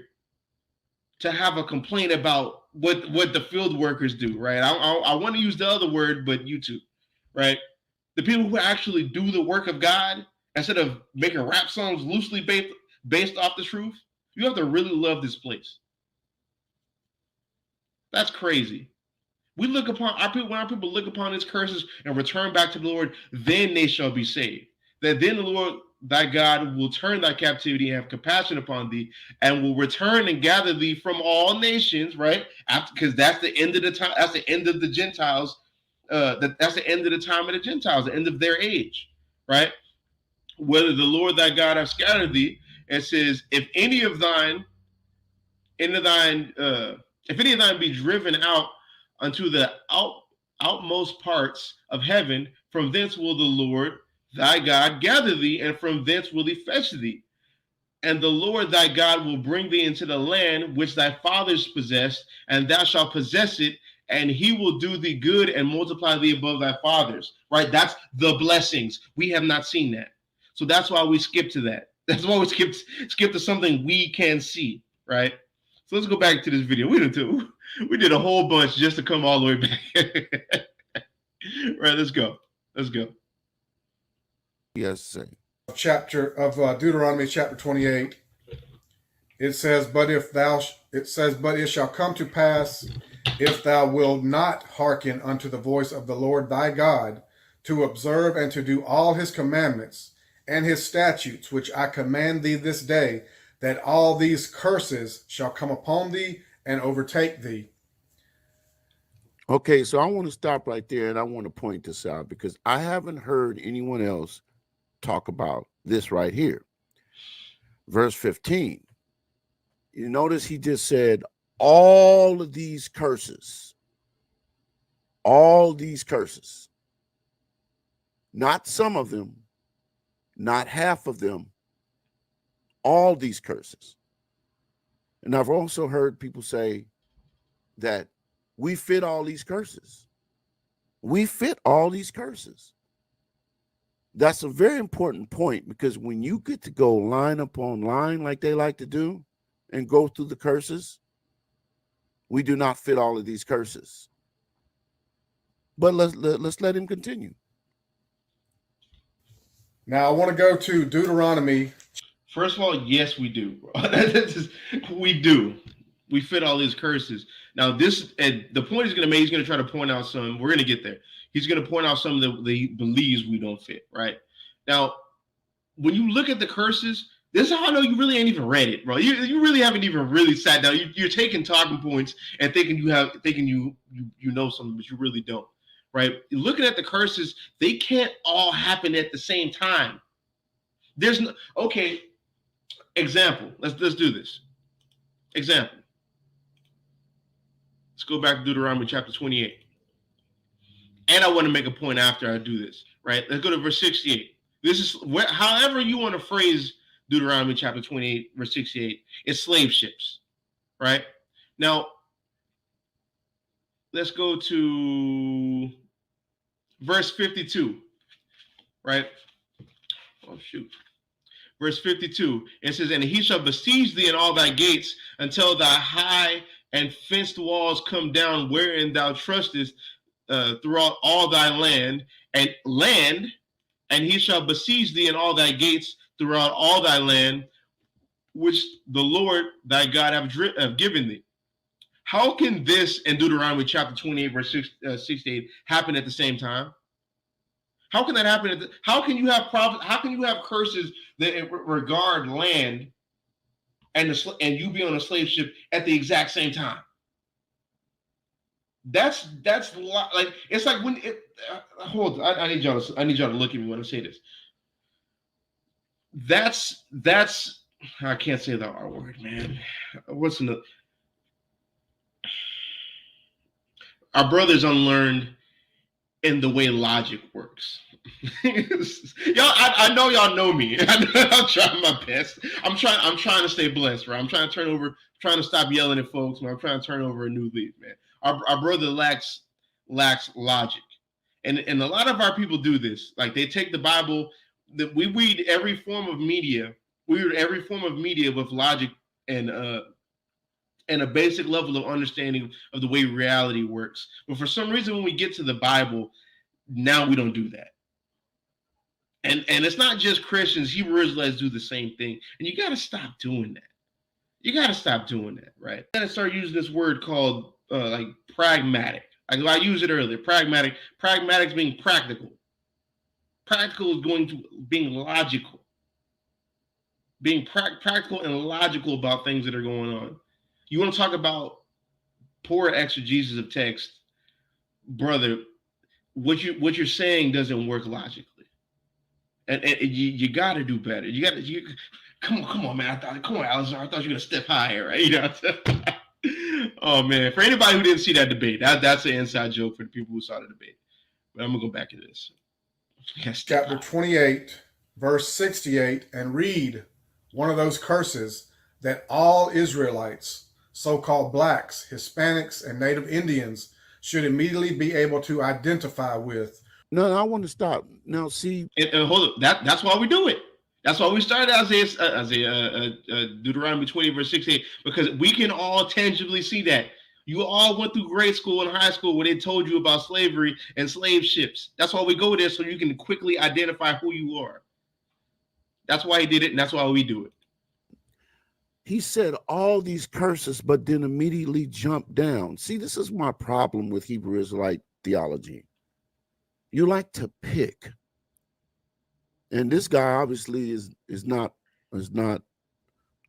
to have a complaint about what the field workers do, right? I want to use the other word, but YouTube, right? The people who actually do the work of God, instead of making rap songs loosely based off the truth, you have to really love this place. That's crazy. We look upon our people, when our people look upon his curses and return back to the Lord, then they shall be saved. That then the Lord thy God will turn thy captivity and have compassion upon thee, and will return and gather thee from all nations, right? Because that's the end of the time, that's the end of the Gentiles. That's the end of the time of the Gentiles, the end of their age, right? Whether the Lord thy God have scattered thee, it says, if any of thine be driven out unto the outmost parts of heaven, from thence will the Lord thy God gather thee, and from thence will he fetch thee. And the Lord thy God will bring thee into the land which thy fathers possessed, and thou shalt possess it, and he will do thee good and multiply thee above thy fathers. Right? That's the blessings. We have not seen that. So that's why we skip to that. That's why we skip to something we can see, right? So let's go back to this video. We did a whole bunch just to come all the way back. Right, let's go. Let's go. Yes, sir. Chapter of Deuteronomy chapter 28. It says, but it shall come to pass, if thou wilt not hearken unto the voice of the Lord thy God, to observe and to do all his commandments and his statutes, which I command thee this day, that all these curses shall come upon thee and overtake thee. Okay, so I want to stop right there, and I want to point this out because I haven't heard anyone else talk about this right here. Verse 15. You notice he just said all of these curses. All these curses. Not some of them, not half of them, all these curses. And I've also heard people say that we fit all these curses. We fit all these curses. That's a very important point, because when you get to go line upon line like they like to do and go through the curses, we do not fit all of these curses. But let's let him continue. Now I want to go to Deuteronomy. First of all, yes, we do. We do. We fit all these curses. Now, the point he's going to make, he's going to try to point out some. We're going to get there. He's going to point out some that he believes we don't fit, right? Now, when you look at the curses, this is how I know you really ain't even read it, bro. You really haven't even really sat down. You're taking talking points and thinking you know something, but you really don't, right? You're looking at the curses, they can't all happen at the same time. There's no okay. Example. Let's do this. Example. Let's go back to Deuteronomy chapter 28. And I want to make a point after I do this, right? Let's go to verse 68. This is however you want to phrase Deuteronomy chapter 28, verse 68. It's slave ships, right? Now, let's go to verse 52, right? Oh, shoot. Verse 52, it says, and he shall besiege thee in all thy gates until thy high and fenced walls come down, wherein thou trustest throughout all thy land, and he shall besiege thee in all thy gates throughout all thy land, which the Lord thy God have given thee. How can this in Deuteronomy chapter 28, verse 68 happen at the same time? How can that happen? How can you have curses that regard land and you be on a slave ship at the exact same time? That's like it's like when it. Hold on, I need y'all to look at me when I say this. That's I can't say the R word, man. What's another? Our brothers unlearned in the way logic works. Y'all, I know y'all know me. I'm trying my best. I'm trying to stay blessed, right? I'm trying to stop yelling at folks, man. I'm trying to turn over a new leaf, man. Our brother lacks logic. And a lot of our people do this. Like they take the Bible, we read every form of media. We read every form of media with logic and a basic level of understanding of the way reality works. But for some reason, when we get to the Bible, now we don't do that. And it's not just Christians, Hebrew Israelites do the same thing. And you got to stop doing that. You got to stop doing that, right? You got to start using this word called like pragmatic, I used it earlier. Pragmatic. Pragmatics being practical. Practical is going to being logical. Being practical and logical about things that are going on. You want to talk about poor exegesis of text, brother? What you're saying doesn't work logically, and you got to do better. Come on, man. Come on, Alex. I thought you were gonna step higher, right? You know. Oh man, for anybody who didn't see that debate, that's an inside joke for the people who saw the debate. But I'm gonna go back to this. Chapter 28, verse 68, and read one of those curses that all Israelites, so-called blacks, Hispanics, and Native Indians should immediately be able to identify with. No, I want to stop. Now, see. And hold up. That's why we do it. That's why we started Isaiah, Deuteronomy 20, verse 68, because we can all tangibly see that. You all went through grade school and high school where they told you about slavery and slave ships. That's why we go there, so you can quickly identify who you are. That's why he did it, and that's why we do it. He said all these curses, but then immediately jumped down. See, this is my problem with Hebrew Israelite theology. You like to pick. And this guy obviously is not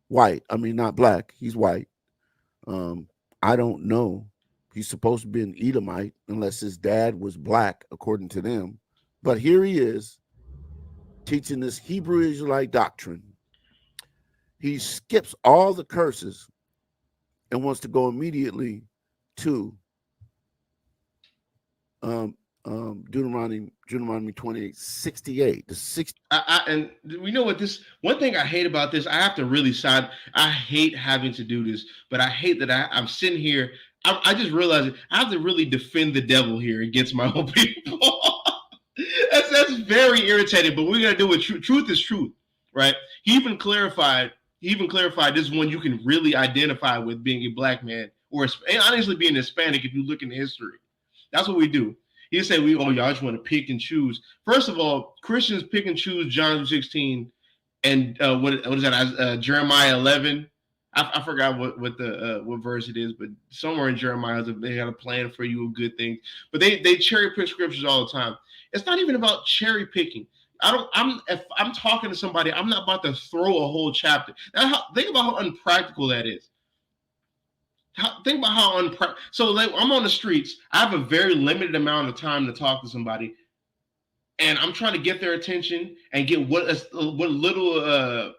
white. I mean, not black. He's white. I don't know. He's supposed to be an Edomite unless his dad was black, according to them. But here he is teaching this Hebrew Israelite doctrine. He skips all the curses and wants to go immediately to Deuteronomy 28, 68. And we know what this one thing I hate about this. I have to really side. I hate having to do this, but I hate that I'm sitting here. I just realized I have to really defend the devil here against my own people. that's very irritating. But we're gonna do it. Truth is truth, right? He even clarified this is one you can really identify with being a black man, or honestly being Hispanic if you look into history. That's what we do. He said y'all just want to pick and choose. First of all, Christians pick and choose John 16 and what is that? Jeremiah 11. I forgot what verse it is, but somewhere in Jeremiah they got a plan for you of good things. But they cherry pick scriptures all the time. It's not even about cherry picking. If I'm talking to somebody, I'm not about to throw a whole chapter. Think about how unpractical that is. Think about how unpractical. So I'm on the streets. I have a very limited amount of time to talk to somebody, and I'm trying to get their attention and get what little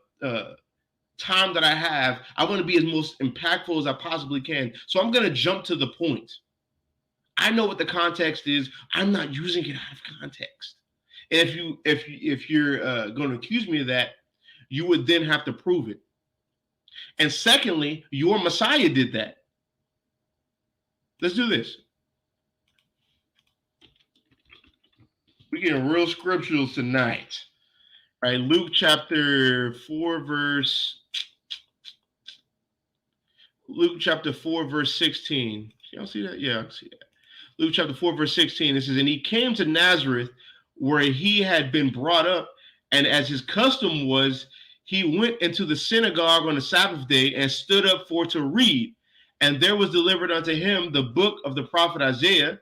time that I have. I want to be as most impactful as I possibly can. So I'm going to jump to the point. I know what the context is. I'm not using it out of context. And if you're going to accuse me of that, you would then have to prove it. And secondly, your Messiah did that. Let's do this. We're getting real scripturals tonight. All right, Luke chapter 4, verse 16. Y'all see that? Yeah, I see that. Luke chapter 4, verse 16. It says, and he came to Nazareth, where he had been brought up, and as his custom was, he went into the synagogue on the Sabbath day and stood up for to read. And there was delivered unto him the book of the prophet Isaiah.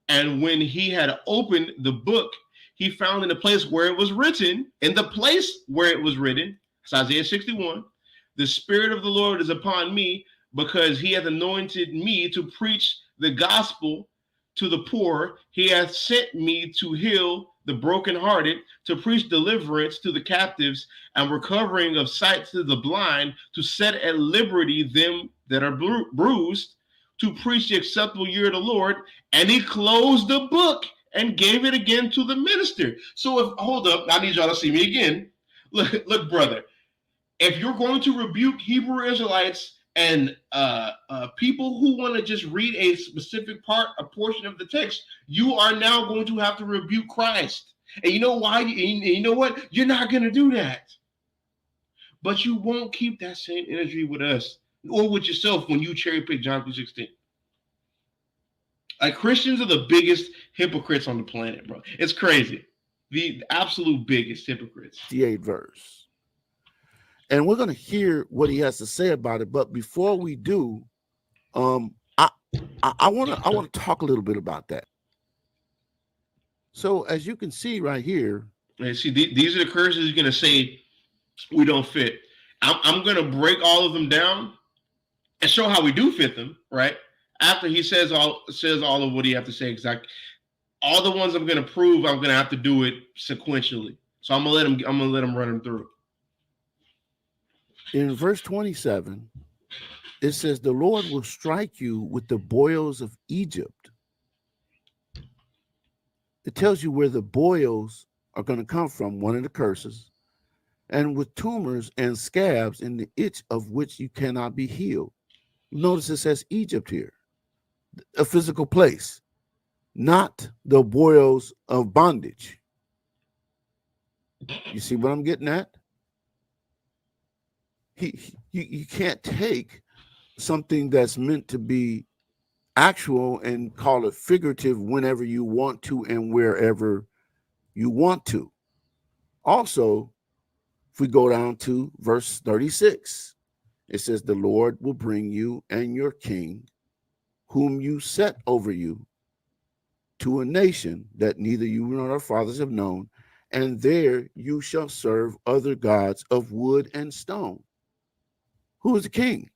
And when he had opened the book, he found in the place where it was written, it's Isaiah 61, the Spirit of the Lord is upon me, because he hath anointed me to preach the gospel to the poor. He hath sent me to heal the brokenhearted, to preach deliverance to the captives, and recovering of sight to the blind, to set at liberty them that are bruised, to preach the acceptable year of the Lord. And he closed the book and gave it again to the minister. So hold up, I need y'all to see me again. Look, brother, if you're going to rebuke Hebrew Israelites and people who want to just read a specific a portion of the text, you are now going to have to rebuke Christ. And you know why? You know what? You're not going to do that. But you won't keep that same energy with us or with yourself when you cherry pick John 3:16. Like, Christians are the biggest hypocrites on the planet, bro. It's crazy. The absolute biggest hypocrites. The 8th verse. And we're going to hear what he has to say about it. But before we do, I want to talk a little bit about that. So as you can see right here, And see, these are the curses you're gonna say we don't fit. I'm gonna break all of them down and show how we do fit them, right? After he says all of what he have to say exactly. All the ones I'm gonna prove, I'm gonna have to do it sequentially. So I'm gonna let him run them through. In verse 27, it says, the Lord will strike you with the boils of Egypt. It tells you where the boils are going to come from, one of the curses, and with tumors and scabs in the itch of which you cannot be healed. Notice it says Egypt here, a physical place, not the boils of bondage. You see what I'm getting at? You can't take something that's meant to be actual and call it figurative whenever you want to and wherever you want to. Also, if we go down to verse 36, it says, the Lord will bring you and your king, whom you set over you, to a nation that neither you nor our fathers have known, and there you shall serve other gods of wood and stone. Who is the king?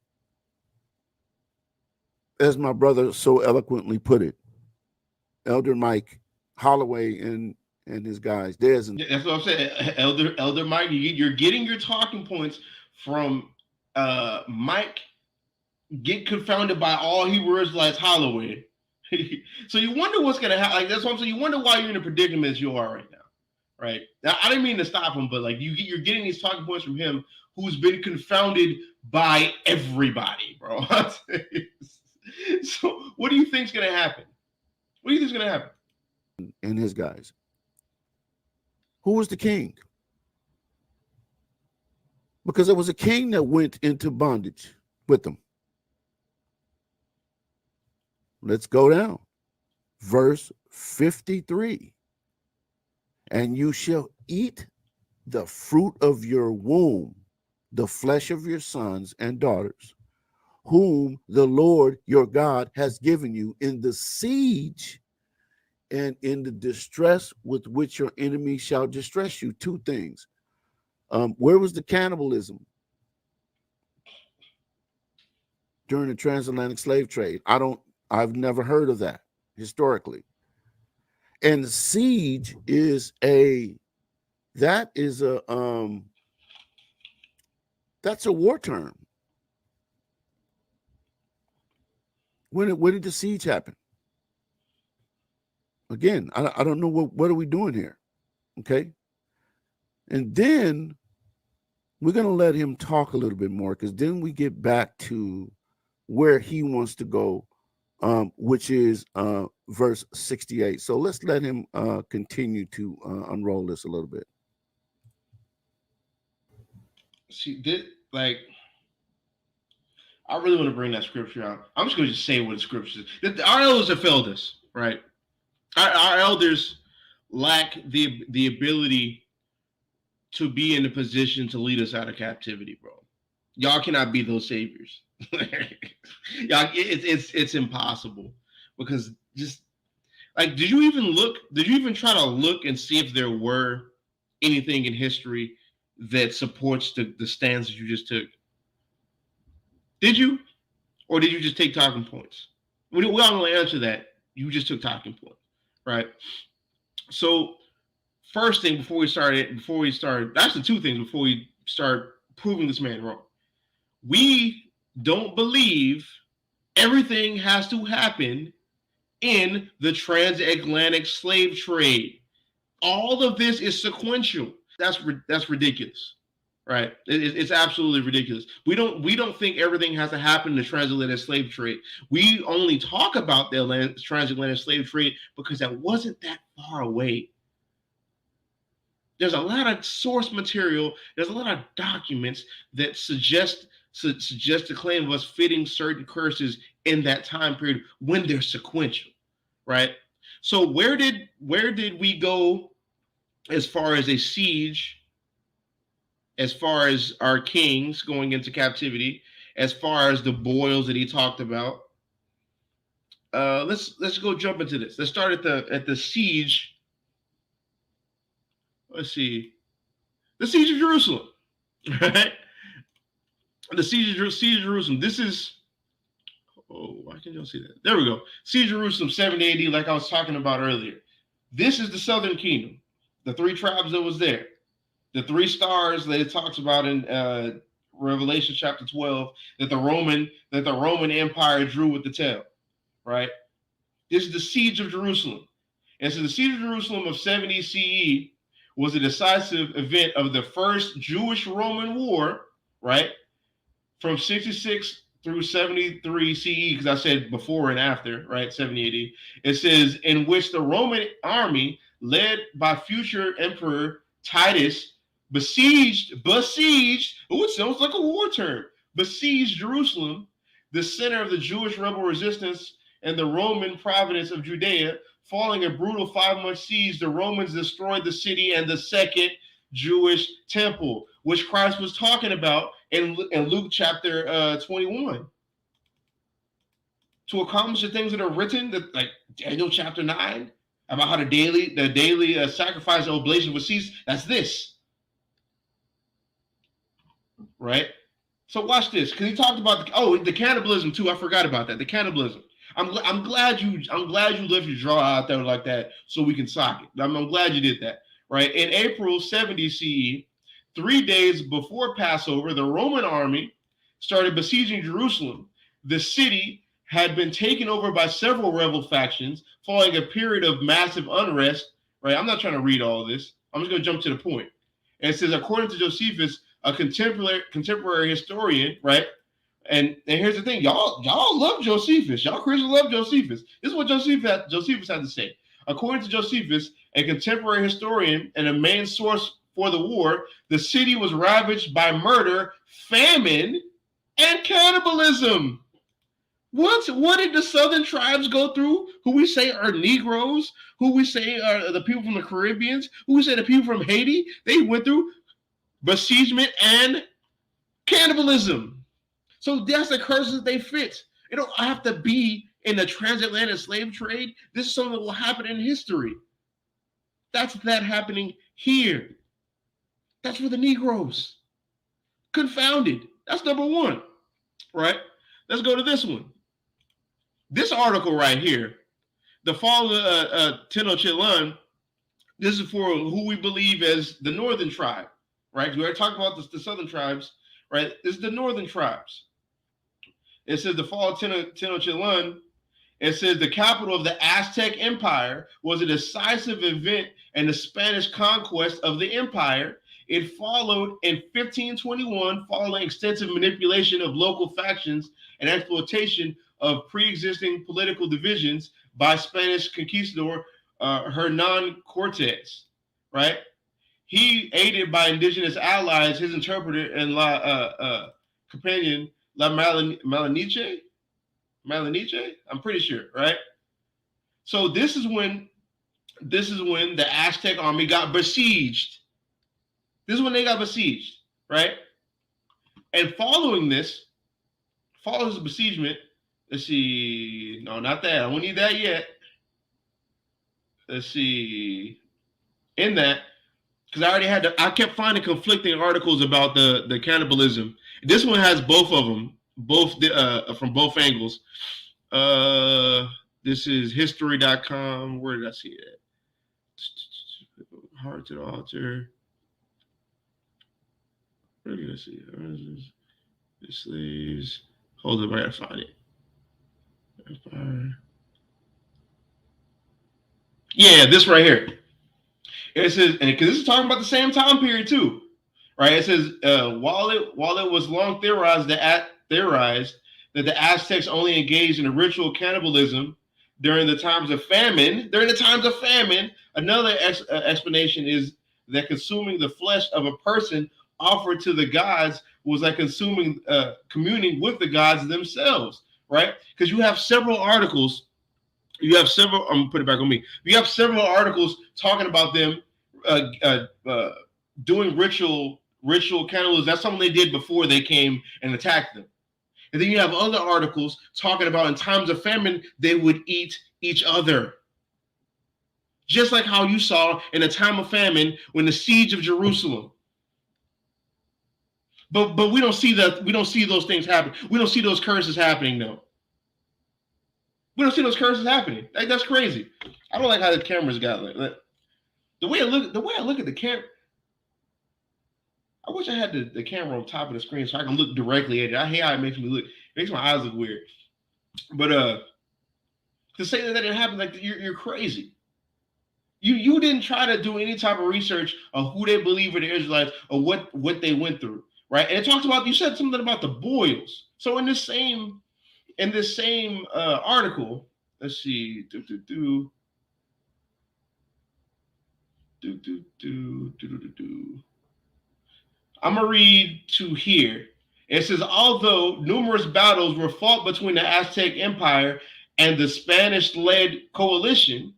As my brother so eloquently put it, Elder Mike Holloway and his guys. That's what I'm saying, Elder Mike. You're getting your talking points from Mike. Get confounded by all Hebrew Israelites Holloway. So you wonder what's gonna happen. Like that's what I'm saying. You wonder why you're in a predicament as you are right now, right? Now I didn't mean to stop him, but like you're getting these talking points from him, who's been confounded by everybody, bro. So what do you think's gonna happen? What do you think's gonna happen? And his guys. Who was the king? Because there was a king that went into bondage with them. Let's go down. Verse 53. And you shall eat the fruit of your womb, the flesh of your sons and daughters, whom the Lord your God has given you in the siege and in the distress with which your enemy shall distress you. Two things. Where was the cannibalism during the transatlantic slave trade? I've never heard of that historically. And siege is that's a war term. When did the siege happen? Again, I don't know what are we doing here. Okay. And then we're going to let him talk a little bit more, because then we get back to where he wants to go, which is verse 68. So let's let him continue to unroll this a little bit. See, like, I really want to bring that scripture out. I'm just going to say what the scripture is. Our elders have failed us, right? Our elders lack the ability to be in a position to lead us out of captivity, bro. Y'all cannot be those saviors. Y'all, it's impossible, because just like, did you even try to look and see if there were anything in history that supports the stance that you just took? Did you? Or did you just take talking points? We all know the answer to that. You just took talking points, right? So first thing before we start, actually two things before we start proving this man wrong. We don't believe everything has to happen in the transatlantic slave trade. All of this is sequential. That's ridiculous, right? It's absolutely ridiculous. We don't think everything has to happen in the transatlantic slave trade. We only talk about the transatlantic slave trade because that wasn't that far away. There's a lot of source material. There's a lot of documents that suggest the claim of us fitting certain curses in that time period when they're sequential, right? So where did we go as far as a siege, as far as our kings going into captivity, as far as the boils that he talked about? let's go jump into this. Let's start at the siege. Let's see, the siege of Jerusalem. Right, the siege of Jerusalem. This is, oh, why can't y'all see that? There we go. Siege of Jerusalem, 70 AD, like I was talking about earlier. This is the southern kingdom, the three tribes that was there, the three stars that it talks about in Revelation chapter 12 that the Roman Empire drew with the tail. Right, this is the siege of Jerusalem, and so the siege of Jerusalem of 70 CE was a decisive event of the first Jewish-Roman war. Right, from 66 through 73 CE, because I said before and after, right, 70 AD. It says, in which the Roman army, led by future Emperor Titus, besieged, oh, it sounds like a war term, besieged Jerusalem, the center of the Jewish rebel resistance and the Roman province of Judea. Following a brutal 5-month siege, the Romans destroyed the city and the second Jewish temple, which Christ was talking about in Luke chapter 21. To accomplish the things that are written, that, like Daniel chapter 9, about how the daily sacrifice of oblation would cease. That's this. Right? So watch this, because he talked about the cannibalism too. I forgot about that. The cannibalism. I'm glad you left your draw out there like that so we can sock it. I'm glad you did that. Right? In April 70 CE, 3 days before Passover, the Roman army started besieging Jerusalem. The city had been taken over by several rebel factions following a period of massive unrest. Right? I'm not trying to read all of this. I'm just going to jump to the point. And it says, according to Josephus, a contemporary historian, right? And here's the thing, y'all love Josephus. Y'all Christians love Josephus. This is what Josephus had to say. According to Josephus, a contemporary historian and a main source for the war, the city was ravaged by murder, famine, and cannibalism. What did the southern tribes go through? Who we say are Negroes, who we say are the people from the Caribbean, who we say the people from Haiti, they went through besiegement and cannibalism. So that's the curses they fit. It don't have to be in the transatlantic slave trade. This is something that will happen in history. That's that happening here. That's for the Negroes. Confounded. That's number one, right? Let's go to this one. This article right here, the fall of Tenochtitlan, this is for who we believe as the northern tribe, right? We already talked about the southern tribes, right? This is the northern tribes. It says the fall of Tenochtitlan. It says the capital of the Aztec Empire was a decisive event in the Spanish conquest of the empire. It followed in 1521, following extensive manipulation of local factions and exploitation of pre-existing political divisions by Spanish conquistador Hernan Cortes, right? He, aided by indigenous allies, his interpreter and companion, La Maleniche, I'm pretty sure, right? So this is when the Aztec army got besieged. This is when they got besieged, right? And following this besiegement, let's see, no, not that. I don't need that yet. Let's see, in that, because I kept finding conflicting articles about the cannibalism. This one has both of them, from both angles. This is history.com. Where did I see it? Heart to the altar. Where did I see it? The slaves. Hold up, I gotta find it. Empire. Yeah, this right here. It says, and because this is talking about the same time period too, right? It says, while it was long theorized that the Aztecs only engaged in a ritual cannibalism during the times of famine. Another explanation is that consuming the flesh of a person offered to the gods was like communing with the gods themselves, right? Because you have several articles. I'm gonna put it back on me. You have several articles talking about them doing ritual cannibalism. That's something they did before they came and attacked them. And then you have other articles talking about in times of famine, they would eat each other. Just like how you saw in a time of famine when the siege of Jerusalem. But we don't see those things happen. We don't see those curses happening though. We don't see those curses happening. Like, that's crazy. I don't like how the cameras got like that. The way I look at the camera. I wish I had the camera on top of the screen so I can look directly at it. I hate how it makes me look. It makes my eyes look weird. But to say that it happened, like, you're crazy. You didn't try to do any type of research on who they believe were the Israelites or what they went through, right? And it talks about, you said something about the boils. So in this same article, let's see, I'm gonna read to here. It says, although numerous battles were fought between the Aztec Empire and the Spanish-led coalition,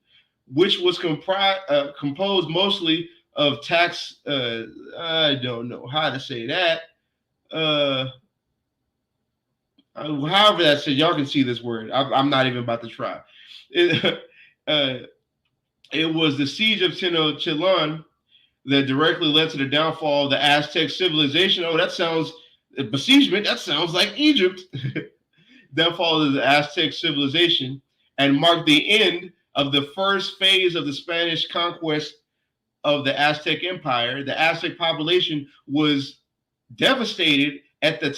which was composed mostly of I don't know how to say that. However that says, y'all can see this word. I'm not even about to try. It was the siege of Tenochtitlan that directly led to the downfall of the Aztec civilization. Oh, that sounds, besiegement, that sounds like Egypt. Downfall of the Aztec civilization and marked the end of the first phase of the Spanish conquest of the Aztec Empire. The Aztec population was devastated at the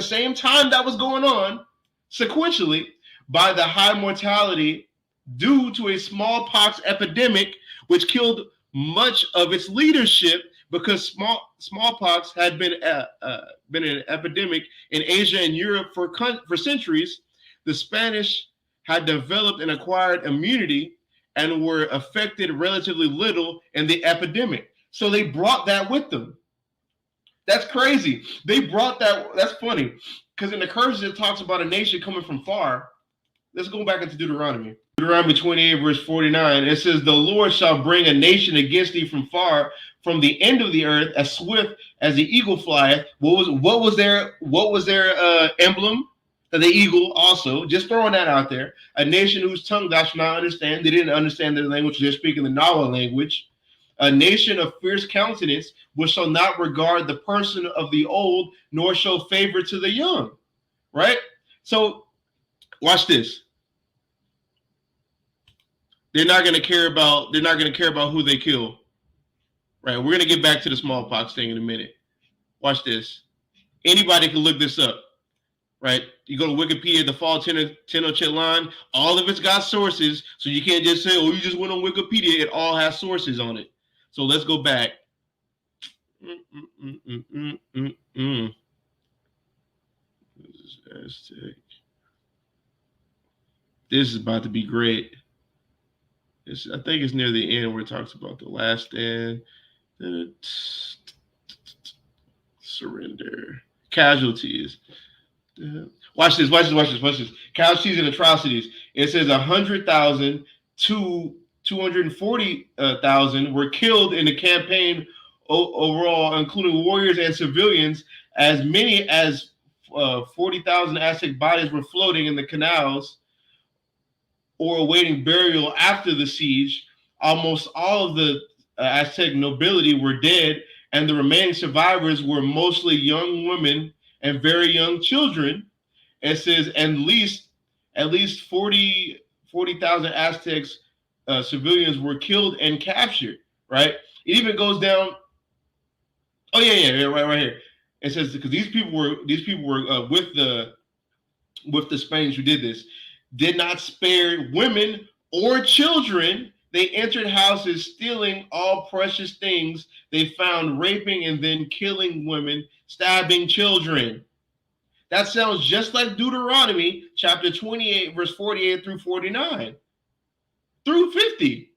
same time that was going on, sequentially, by the high mortality due to a smallpox epidemic, which killed much of its leadership because smallpox had been an epidemic in Asia and Europe for centuries. The Spanish had developed and acquired immunity and were affected relatively little in the epidemic. So they brought that with them. That's crazy. They brought that. That's funny. Because in the curses, it talks about a nation coming from far. Let's go back into Deuteronomy. Deuteronomy 28, verse 49. It says, the Lord shall bring a nation against thee from far, from the end of the earth, as swift as the eagle flieth. What was their emblem? The eagle also. Just throwing that out there. A nation whose tongue thou shalt not understand. They didn't understand their language. They're speaking the Nawa language. A nation of fierce countenance, which shall not regard the person of the old, nor show favor to the young. Right? So watch this. They're not going to care about who they kill. Right? We're going to get back to the smallpox thing in a minute. Watch this. Anybody can look this up. Right? You go to Wikipedia, the fall Tenochtitlan, all of it's got sources, so you can't just say, oh, you just went on Wikipedia. It all has sources on it. So let's go back. This is about to be great. I think it's near the end where it talks about the last stand. Surrender. Casualties. Watch this. Casualties and atrocities. It says 100,000 to 240,000 were killed in the campaign overall, including warriors and civilians. As many as 40,000 Aztec bodies were floating in the canals or awaiting burial after the siege. Almost all of the Aztec nobility were dead, and the remaining survivors were mostly young women and very young children. It says at least 40,000 Aztecs civilians were killed and captured. Right? It even goes down. Oh yeah, right here. It says because these people were with the Spaniards who did this, did not spare women or children. They entered houses, stealing all precious things they found, raping and then killing women, stabbing children. That sounds just like Deuteronomy chapter 28, verse 48 through 49 through 50.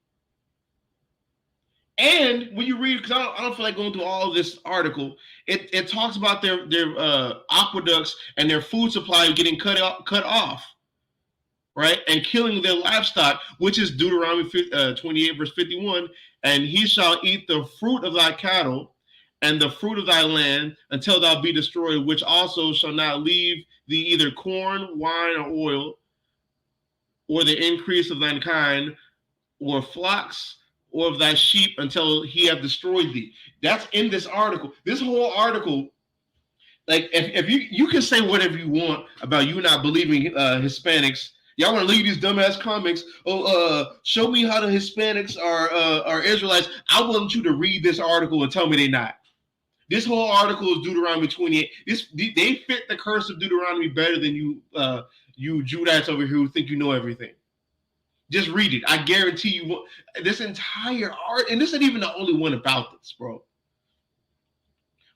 And when you read, because I don't feel like going through all of this article, it talks about their aqueducts and their food supply getting cut off, right? And killing their livestock, which is Deuteronomy 28, verse 51. And he shall eat the fruit of thy cattle and the fruit of thy land until thou be destroyed, which also shall not leave thee either corn, wine, or oil, or the increase of thine kind, or flocks, or of thy sheep, until he have destroyed thee. That's in this article. This whole article, like, if you can say whatever you want about you not believing Hispanics. Y'all want to leave these dumbass comics? Show me how the Hispanics are Israelites. I want you to read this article and tell me they're not. This whole article is Deuteronomy 28. They fit the curse of Deuteronomy better than you Judites over here who think you know everything. Just read it. I guarantee you. This entire art, and this isn't even the only one about this, bro.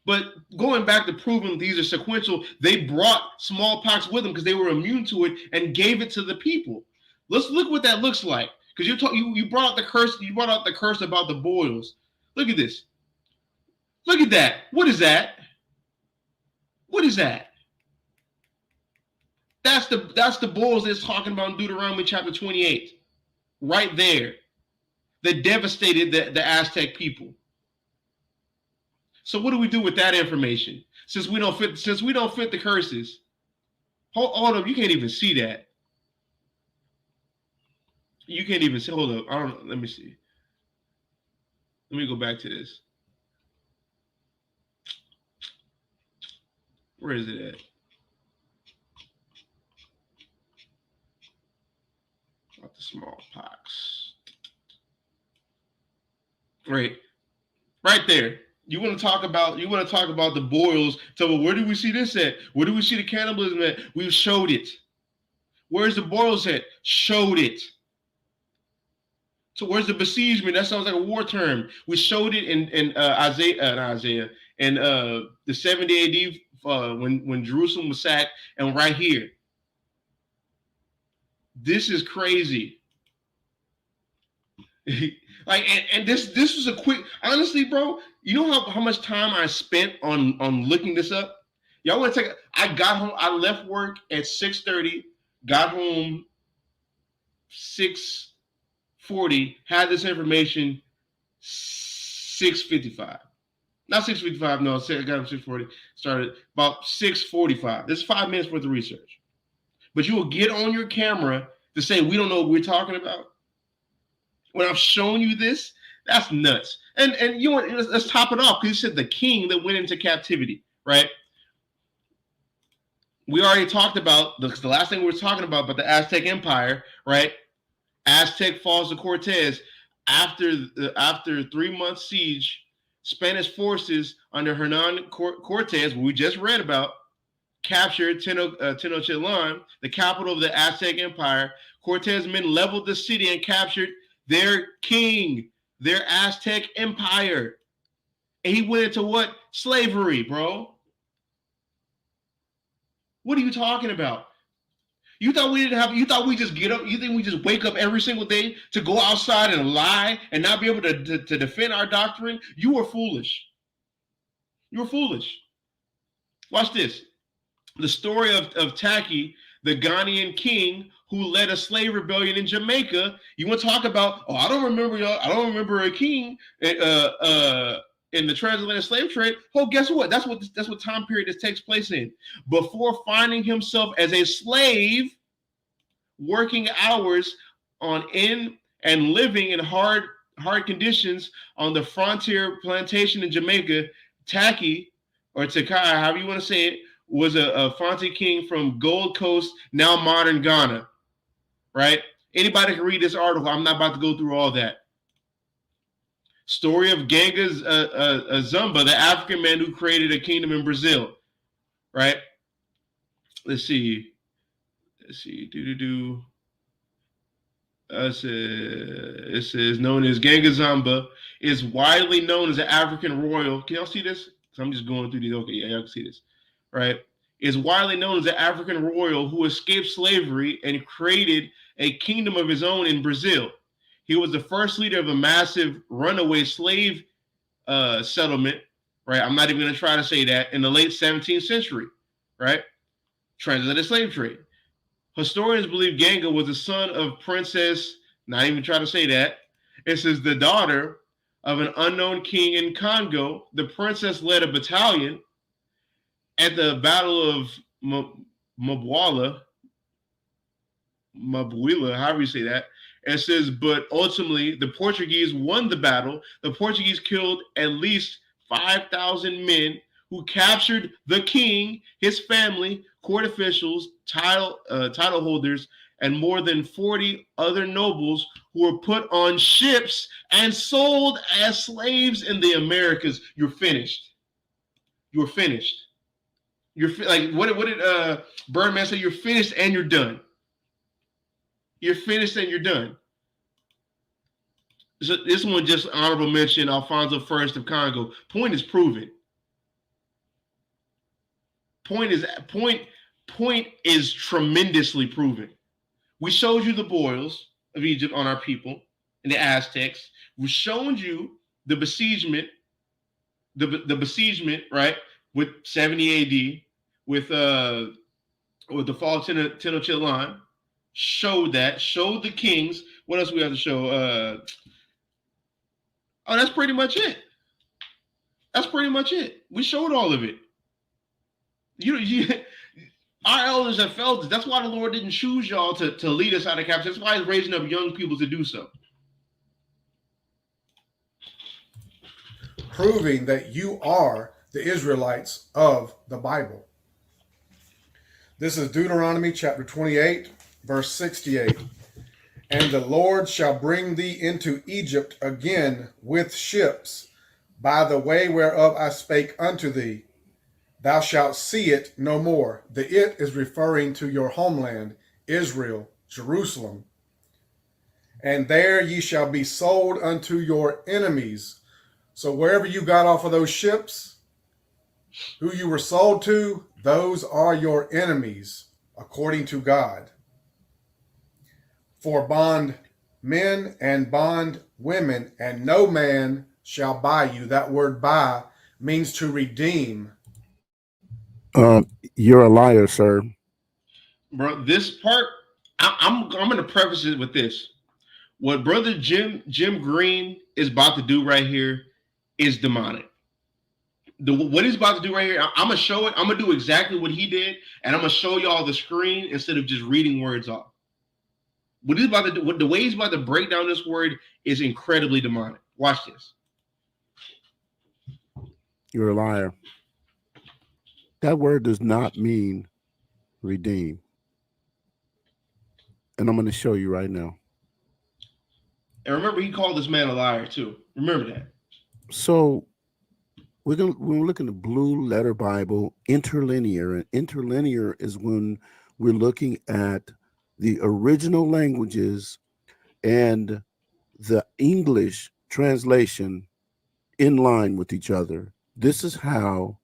But going back to proving these are sequential, they brought smallpox with them because they were immune to it and gave it to the people. Let's look what that looks like. Because you brought out the curse. You brought out the curse about the boils. Look at this. Look at that. What is that? What is that? That's the boils that's talking about in Deuteronomy chapter 28. Right there. That devastated the Aztec people. So what do we do with that information? Since we don't fit the curses. Hold up, you can't even see that. You can't even see. Hold up. I don't know. Let me see. Let me go back to this. Where is it at? About the smallpox. Right there. You want to talk about the boils. So where do we see this at? Where do we see the cannibalism at? We've showed it. Where's the boils at? Showed it. So where's the besiegement? That sounds like a war term. We showed it in Isaiah, in the 70 AD when Jerusalem was sacked, and right here. This is crazy. Like, and this was a quick, honestly, bro. You know how much time I spent on looking this up? Y'all want to take? I got home. I left work at 6:30. Got home 6:40. Had this information 6:55. Not 6:55. No, I got home 6:40. Started about 6:45. This is 5 minutes worth of research. But you will get on your camera to say we don't know what we're talking about. When I've shown you this, that's nuts. And you want, let's top it off, because you said the king that went into captivity, right? We already talked about the last thing we were talking about the Aztec Empire, right? Aztec falls to Cortez after 3 months siege. Spanish forces under Hernan Cortez, we just read about, captured Tenochtitlan, the capital of the Aztec Empire. Cortez men leveled the city and captured their king, their Aztec Empire. And he went into what? Slavery, bro. What are you talking about? You thought we just get up, you think we just wake up every single day to go outside and lie and not be able to defend our doctrine? You were foolish. You were foolish. Watch this. The story of Taki, the Ghanaian king who led a slave rebellion in Jamaica. You want to talk about, I don't remember a king in the transatlantic slave trade. Oh, guess what? That's what time period this takes place in. Before finding himself as a slave, working hours and living in hard conditions on the frontier plantation in Jamaica, Taki, or Takai, however you want to say it, was a Fonte king from Gold Coast, now modern Ghana, right? Anybody can read this article. I'm not about to go through all that. Story of Ganga Zumba, the African man who created a kingdom in Brazil, right? Let's see. It says known as Ganga Zumba is widely known as an African royal. Can y'all see this? So I'm just going through these. Okay, yeah, y'all can see this. Right, is widely known as an African royal who escaped slavery and created a kingdom of his own in Brazil. He was the first leader of a massive runaway slave settlement, right? I'm not even going to try to say that, in the late 17th century, right? Transatlantic slave trade. Historians believe Ganga was the son of Princess, not even try to say that. It says the daughter of an unknown king in Congo. The princess led a battalion at the Battle of Mabwala, however you say that. And it says, but ultimately the Portuguese won the battle. The Portuguese killed at least 5,000 men who captured the king, his family, court officials, title holders, and more than 40 other nobles who were put on ships and sold as slaves in the Americas. You're finished. You're finished. You're like, what did Birdman say? You're finished and you're done. You're finished and you're done. So this one just honorable mention, Alfonso First of Congo. Point is proven. Point is tremendously proven. We showed you the boils of Egypt on our people and the Aztecs. We showed you the besiegement, the besiegement, right, with 70 AD, with the fall of Tenochtitlan. Showed the kings. What else we have to show? Oh, that's pretty much it. That's pretty much it. We showed all of it. Our elders have felt it. That's why the Lord didn't choose y'all to lead us out of captivity. That's why He's raising up young people to do so. Proving that you are the Israelites of the Bible. This is Deuteronomy chapter 28, verse 68. And the Lord shall bring thee into Egypt again with ships, by the way whereof I spake unto thee. Thou shalt see it no more. The it is referring to your homeland, Israel, Jerusalem. And there ye shall be sold unto your enemies. So wherever you got off of those ships, who you were sold to, those are your enemies, according to God. For bond men and bond women, and no man shall buy you. That word buy means to redeem. You're a liar, sir. Bro, this part, I'm going to preface it with this. What brother Jim Green is about to do right here is demonic. What he's about to do right here, I'm going to show it. I'm going to do exactly what he did, and I'm going to show y'all the screen instead of just reading words off. What he's about to do, the way he's about to break down this word is incredibly demonic. Watch this. You're a liar. That word does not mean redeem. And I'm going to show you right now. And remember, he called this man a liar too. Remember that. So we're going to look in the Blue Letter Bible, interlinear. And interlinear is when we're looking at the original languages and the English translation in line with each other. This is how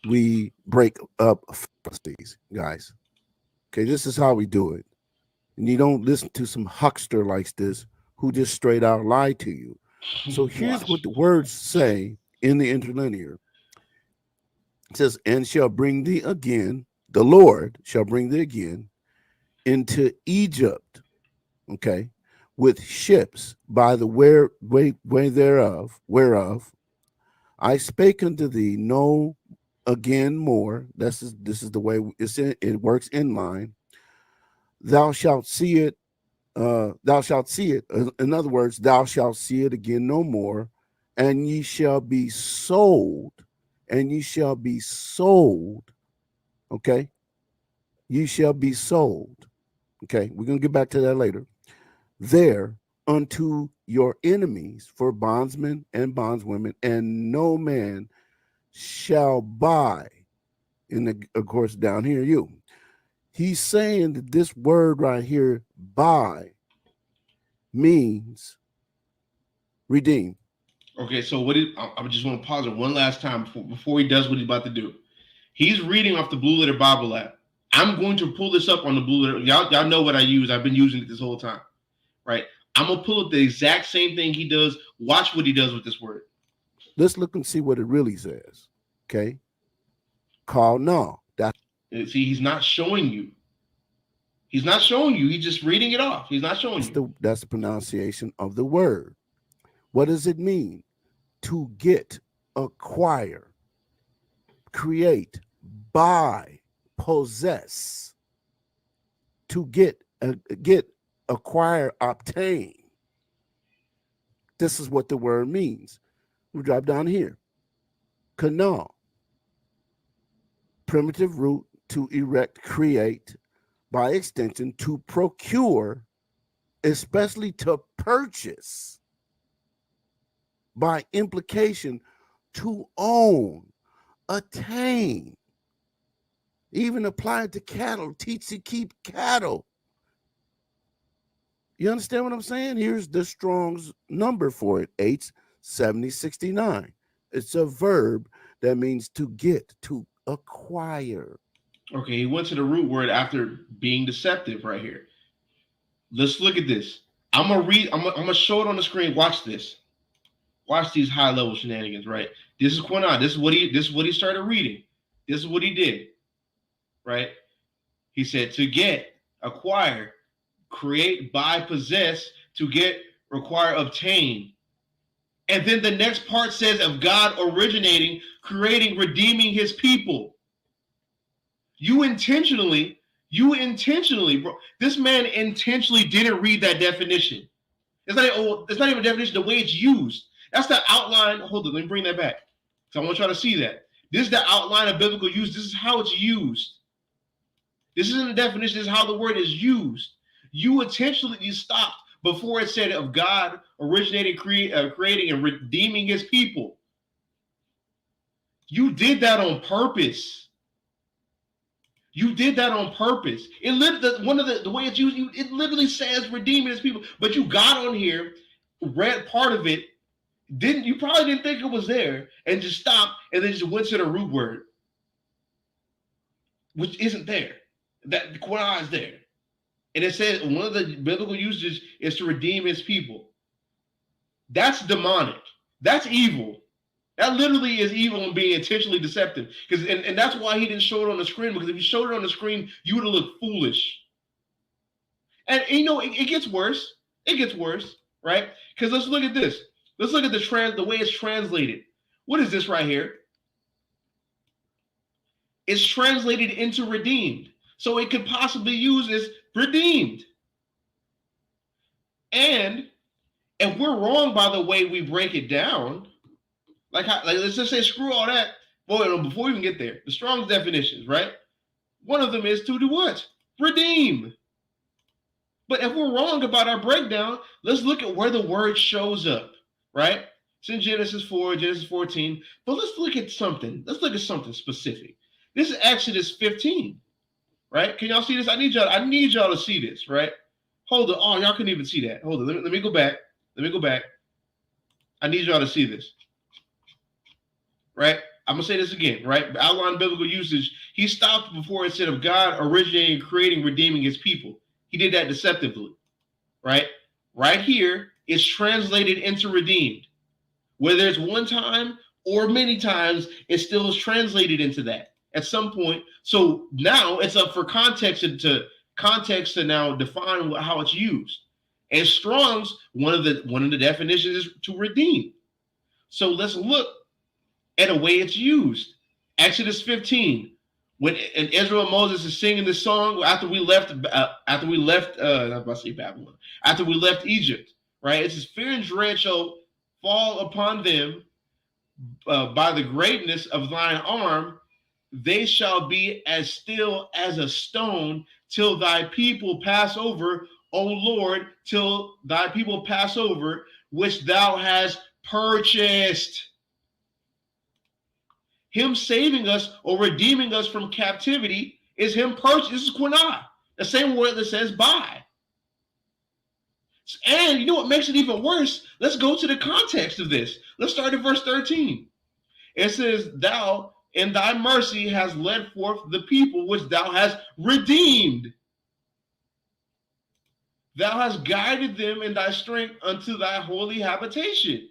we break up fallacies, guys. Okay, this is how we do it. And you don't listen to some huckster like this who just straight out lie to you. So here's what the words say in the interlinear. It says, and shall bring thee again, the Lord shall bring thee again into Egypt, okay, with ships by the way thereof, whereof I spake unto thee no again more. This is the way it works in line. Thou shalt see it. Thou shalt see it. In other words, thou shalt see it again no more, and ye shall be sold. And ye shall be sold. Okay, ye shall be sold. Okay, we're gonna get back to that later. There unto your enemies for bondsmen and bondswomen, and no man shall buy. And of course, down here, you. He's saying that this word right here, buy, means redeem. Okay, so I just want to pause it one last time before he does what he's about to do. He's reading off the Blue Letter Bible app. I'm going to pull this up on the Blue Letter. Y'all know what I use. I've been using it this whole time, right? I'm going to pull up the exact same thing he does. Watch what he does with this word. Let's look and see what it really says, okay? Call no. See, he's not showing you. He's not showing you. He's just reading it off. He's not showing you. That's the pronunciation of the word. What does it mean? to get, acquire, create, buy, possess, to get, acquire, obtain. This is what the word means. We drop down here. Canal, primitive root, to erect, create, by extension, to procure, especially to purchase, by implication, to own, attain, even apply to cattle, teach to keep cattle. You understand what I'm saying? Here's the Strong's number for it, H7069. It's a verb that means to get, to acquire. Okay, he went to the root word after being deceptive right here. Let's look at this. I'm gonna show it on the screen. Watch this. Watch these high-level shenanigans, right? This is Quran. This is what he started reading. This is what he did, right? He said to get, acquire, create, buy, possess, to get, require, obtain. And then the next part says of God originating, creating, redeeming his people. You intentionally, bro. This man intentionally didn't read that definition. It's not even a definition, the way it's used. That's the outline. Hold on, let me bring that back. So I want y'all to see that. This is the outline of biblical use. This is how it's used. This isn't a definition, this is how the word is used. You intentionally stopped before it said of God originating, creating, and redeeming his people. You did that on purpose. You did that on purpose. It the way it's used, it literally says redeeming his people, but you got on here, read part of it, you probably didn't think it was there, and just stopped, and then just went to the root word, which isn't there. That the Quran is there. And it says one of the biblical usages is to redeem his people. That's demonic. That's evil. That literally is evil and being intentionally deceptive. And that's why he didn't show it on the screen, because if you showed it on the screen, you would have looked foolish. And you know, it gets worse. It gets worse, right? Because let's look at this. Let's look at the way it's translated. What is this right here? It's translated into redeemed. So it could possibly use as redeemed. And if we're wrong by the way we break it down, like let's just say screw all that. Boy, before we even get there, the Strong's definitions, right? One of them is to do what? Redeem. But if we're wrong about our breakdown, let's look at where the word shows up, right? It's in Genesis 4, Genesis 14. But let's look at something. Let's look at something specific. This is Exodus 15, right? Can y'all see this? I need y'all to see this, right? Hold on. Oh, y'all couldn't even see that. Hold on. Let me go back. Let me go back. I need y'all to see this. Right? I'm going to say this again, right? Outline biblical usage. He stopped before it said of God originating, creating, redeeming his people. He did that deceptively, right? Right here, it's translated into redeemed. Whether it's one time or many times, it still is translated into that at some point. So now it's up for context to now define how it's used. And Strong's, one of the definitions is to redeem. So let's look at a way it's used. Exodus 15, when Israel and Moses is singing this song after we left Babylon, after we left Egypt, right? It says, fear and dread shall fall upon them by the greatness of thine arm. They shall be as still as a stone till thy people pass over, O Lord, till thy people pass over, which thou hast purchased. Him saving us or redeeming us from captivity is him purchased. This is Quran, the same word that says buy. And you know what makes it even worse? Let's go to the context of this. Let's start at verse 13. It says, thou in thy mercy hast led forth the people which thou hast redeemed. Thou hast guided them in thy strength unto thy holy habitation.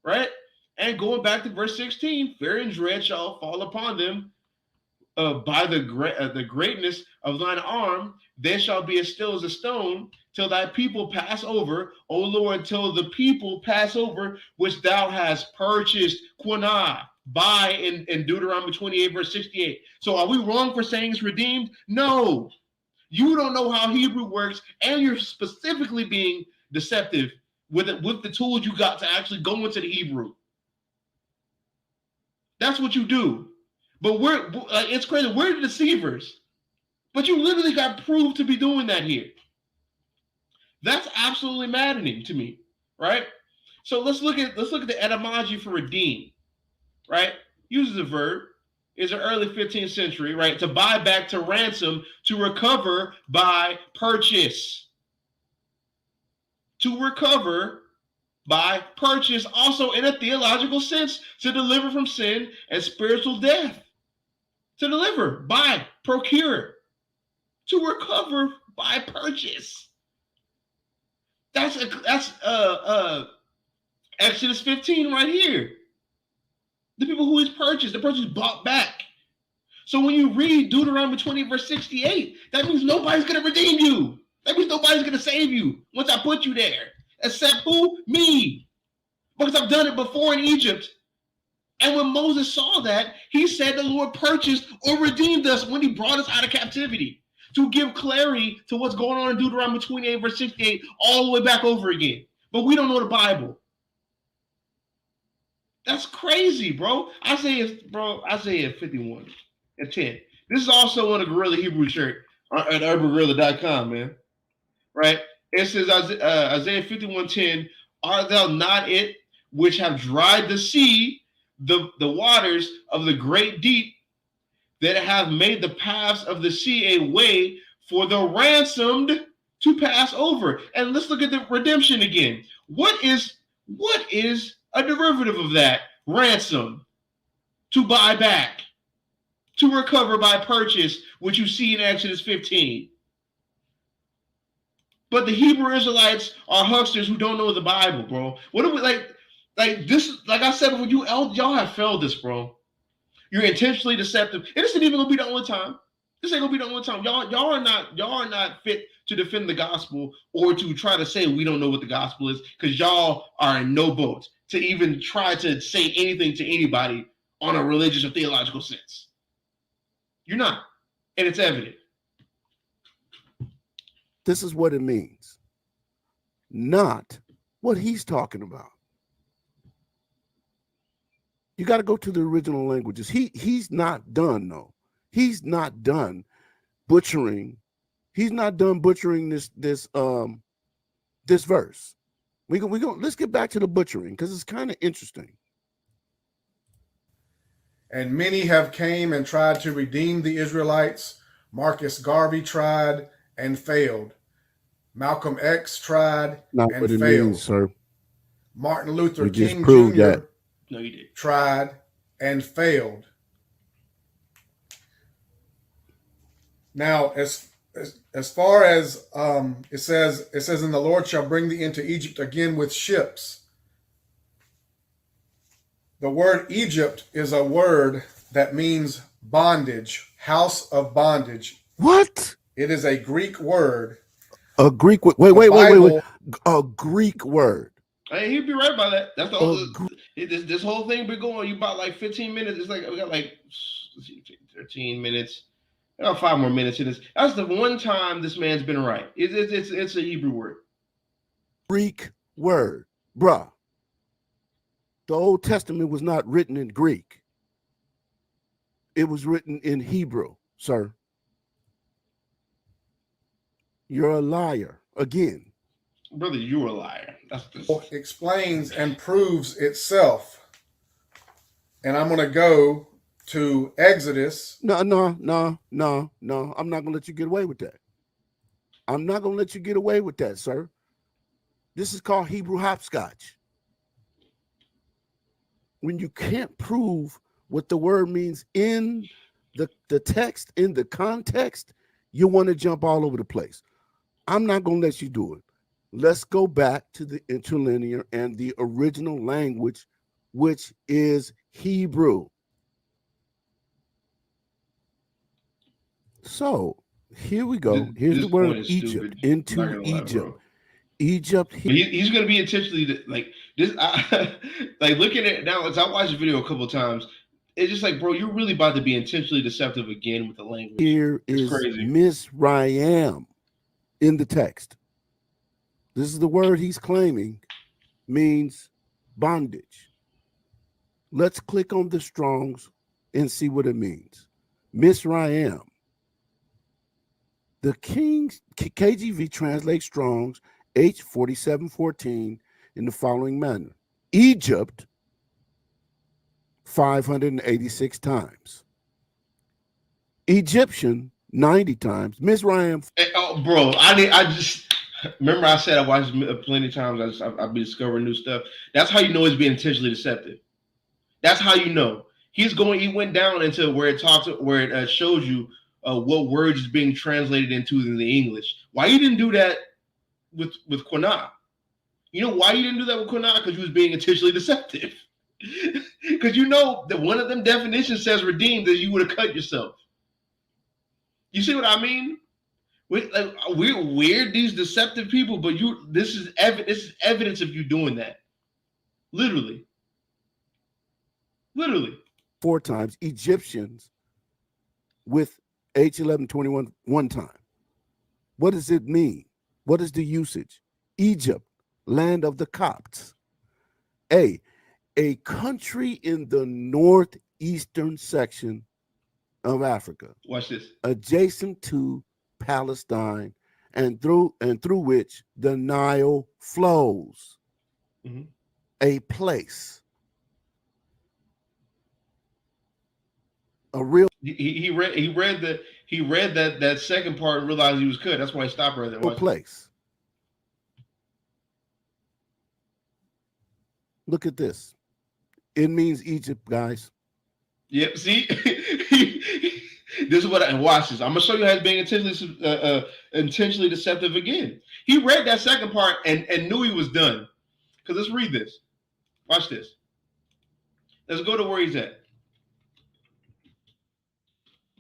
Right? And going back to verse 16, fear and dread shall fall upon them by the greatness of thine arm, there shall be as still as a stone, till thy people pass over, O Lord, till the people pass over, which thou hast purchased, quanah, by in Deuteronomy 28, verse 68. So are we wrong for saying it's redeemed? No. You don't know how Hebrew works, and you're specifically being deceptive with the tools you got to actually go into the Hebrew. That's what you do. But it's crazy. We're the deceivers. But you literally got proved to be doing that here. That's absolutely maddening to me, right? So let's look at the etymology for redeem, right? Uses a verb. Is an early 15th century, right? To buy back, to ransom, to recover by purchase. To recover by purchase, also in a theological sense, to deliver from sin and spiritual death. To deliver by procure. To recover by purchase. That's Exodus 15 right here. The people who is purchased, the purchase bought back. So when you read Deuteronomy 20, verse 68, that means nobody's going to redeem you. That means nobody's going to save you once I put you there. Except who? Me. Because I've done it before in Egypt. And when Moses saw that, he said the Lord purchased or redeemed us when he brought us out of captivity. To give clarity to what's going on in Deuteronomy 28, verse 68, all the way back over again. But we don't know the Bible. That's crazy, bro. Isaiah 51 and 10. This is also on a Guerrilla Hebrew shirt at urbanguerrilla.com, man. Right? It says Isaiah 51:10, art thou not it which have dried the sea, the waters of the great deep, that have made the paths of the sea a way for the ransomed to pass over? And let's look at the redemption again. What is a derivative of that? Ransom, to buy back, to recover by purchase, which you see in Exodus 15. But the Hebrew Israelites are hucksters who don't know the Bible, bro. What are we like this? Like I said before, y'all have failed this, bro. You're intentionally deceptive. And this ain't even gonna be the only time. This ain't gonna be the only time. Y'all are not fit to defend the gospel or to try to say we don't know what the gospel is, because y'all are in no boat to even try to say anything to anybody on a religious or theological sense. You're not. And it's evident. This is what it means. Not what he's talking about. You got to go to the original languages. He's not done, though. He's not done butchering. He's not done butchering this verse. Let's get back to the butchering, because it's kind of interesting. And many have came and tried to redeem the Israelites. Marcus Garvey tried and failed. Malcolm X tried Not and what it failed. means, sir. Martin Luther We just King proved Jr. that. No, you did. Tried and failed. Now, as far as it says, and the Lord shall bring thee into Egypt again with ships. The word Egypt is a word that means bondage, house of bondage. What? It is a Greek word. A Greek word. Wait. A Greek word. Hey, he'd be right by that. That's the whole, this whole thing been going. You about like 15 minutes. It's like we got like 13 minutes. I got 5 more minutes in this. That's the one time this man's been right. It's a Hebrew word. Greek word, bruh. The Old Testament was not written in Greek. It was written in Hebrew, sir. You're a liar again. Brother, you're a liar. Explains and proves itself. And I'm going to go to Exodus. No. I'm not going to let you get away with that. I'm not going to let you get away with that, sir. This is called Hebrew hopscotch. When you can't prove what the word means in the text, in the context, you want to jump all over the place. I'm not going to let you do it. Let's go back to the interlinear and the original language, which is Hebrew. So here we go. Here's This the word point is Egypt. stupid. I'm not Into gonna lie, Egypt. bro. Egypt. But he's gonna be intentionally like this. Like looking at it now, as I watched the video a couple of times, it's just like, bro, you're really about to be intentionally deceptive again with the language. Here It's is crazy. Mizraim in the text. This is the word he's claiming means bondage. Let's click on the Strong's and see what it means. Mizraim. The King's KJV translates Strong's H4714 in the following manner. Egypt 586 times. Egyptian 90 times. Mizraim. Oh, bro, I just remember I said I watched plenty of times. I've been discovering new stuff. That's how you know he's being intentionally deceptive. That's how you know he went down into where it shows you what words is being translated into in the English. Why you didn't do that with Quina? You know why you didn't do that with Quina? Because you was being intentionally deceptive. Because you know that one of them definitions says redeemed, that you would have cut yourself. You see what I mean? We're these deceptive people, but this is evidence of you doing that. Literally. 4 times. Egyptians with H1121 1 time. What does it mean? What is the usage? Egypt, land of the Copts. A country in the northeastern section of Africa. Watch this. Adjacent to Palestine and through which the Nile flows. Mm-hmm. A place. A real he read that second part and realized he was cut. That's why he stopped right there. Watch place. Look at this. It means Egypt, guys. Yep. See, this is what I watch this. I'm gonna show you how he's being intentionally deceptive again. He read that second part and knew he was done. Because let's read this. Watch this. Let's go to where he's at.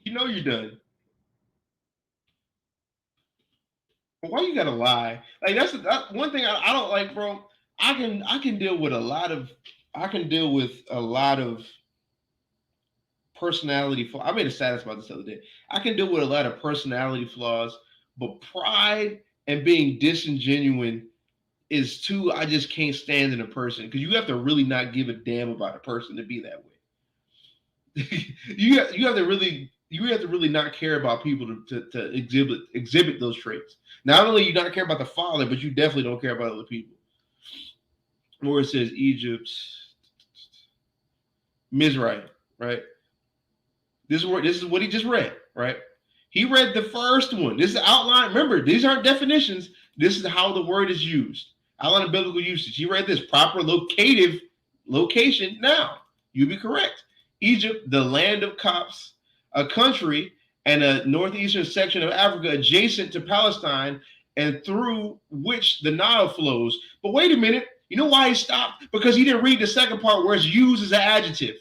You know you're done. But why you gotta lie? Like that's one thing I don't like, bro. I can deal with a lot of personality flaws. I made a status about this the other day. I can deal with a lot of personality flaws, but pride and being disingenuous is two I just can't stand in a person, because you have to really not give a damn about a person to be that way. you have to really not care about people to exhibit those traits. Not only you not care about the Father, but you definitely don't care about other people. Where it says Egypt, Mizraim, right? This is what he just read, right? He read the first one. This is the outline. Remember, these aren't definitions. This is how the word is used. Outline of biblical usage. He read this proper location. Now, you'll be correct. Egypt, the land of Copts, a country and a northeastern section of Africa adjacent to Palestine and through which the Nile flows. But wait a minute. You know why he stopped? Because he didn't read the second part where it's used as an adjective.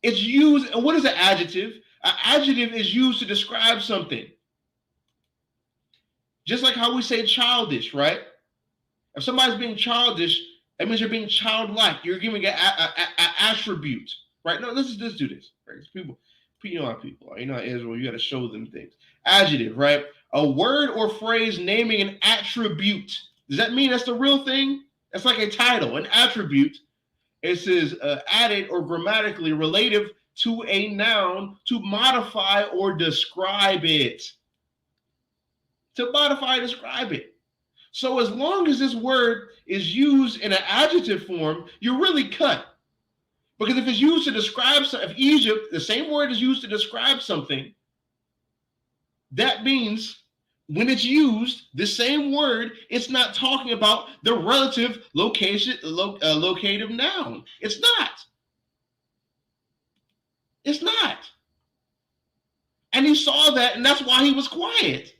It's used, and what is an adjective? An adjective is used to describe something. Just like how we say childish, right? If somebody's being childish, that means you're being childlike. You're giving an attribute, right? No, let's do this. Right? People, you know how people are. You know how Israel, you got to show them things. Adjective, right? A word or phrase naming an attribute. Does that mean that's the real thing? That's like a title, an attribute. It says added or grammatically relative to a noun to modify or describe it. To modify or describe it. So as long as this word is used in an adjective form, you're really cut. Because if it's used to describe, if Egypt, the same word is used to describe something, that means when it's used, the same word, it's not talking about the relative locative noun. It's not. It's not. And he saw that, and that's why he was quiet.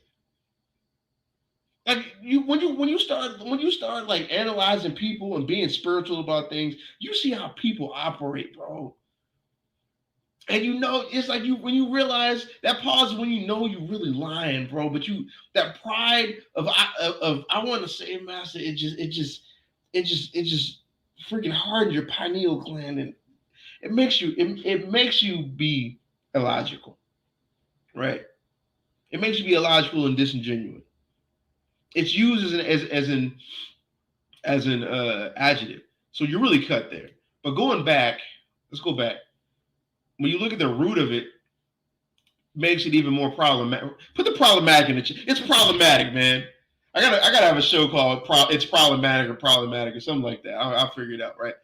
Like when you start like analyzing people and being spiritual about things, you see how people operate, bro. And you know, it's like when you realize that pause when you know you really lying, bro. But that pride of I want to say, master, it just freaking hardens your pineal gland, and it makes you be illogical, right? It makes you be illogical and disingenuous. It's used as an adjective. So you're really cut there. But going back, let's go back. When you look at the root of it, makes it even more problematic. Put the problematic in the it's problematic, man. I gotta have a show called It's Problematic or something like that. I'll figure it out, right?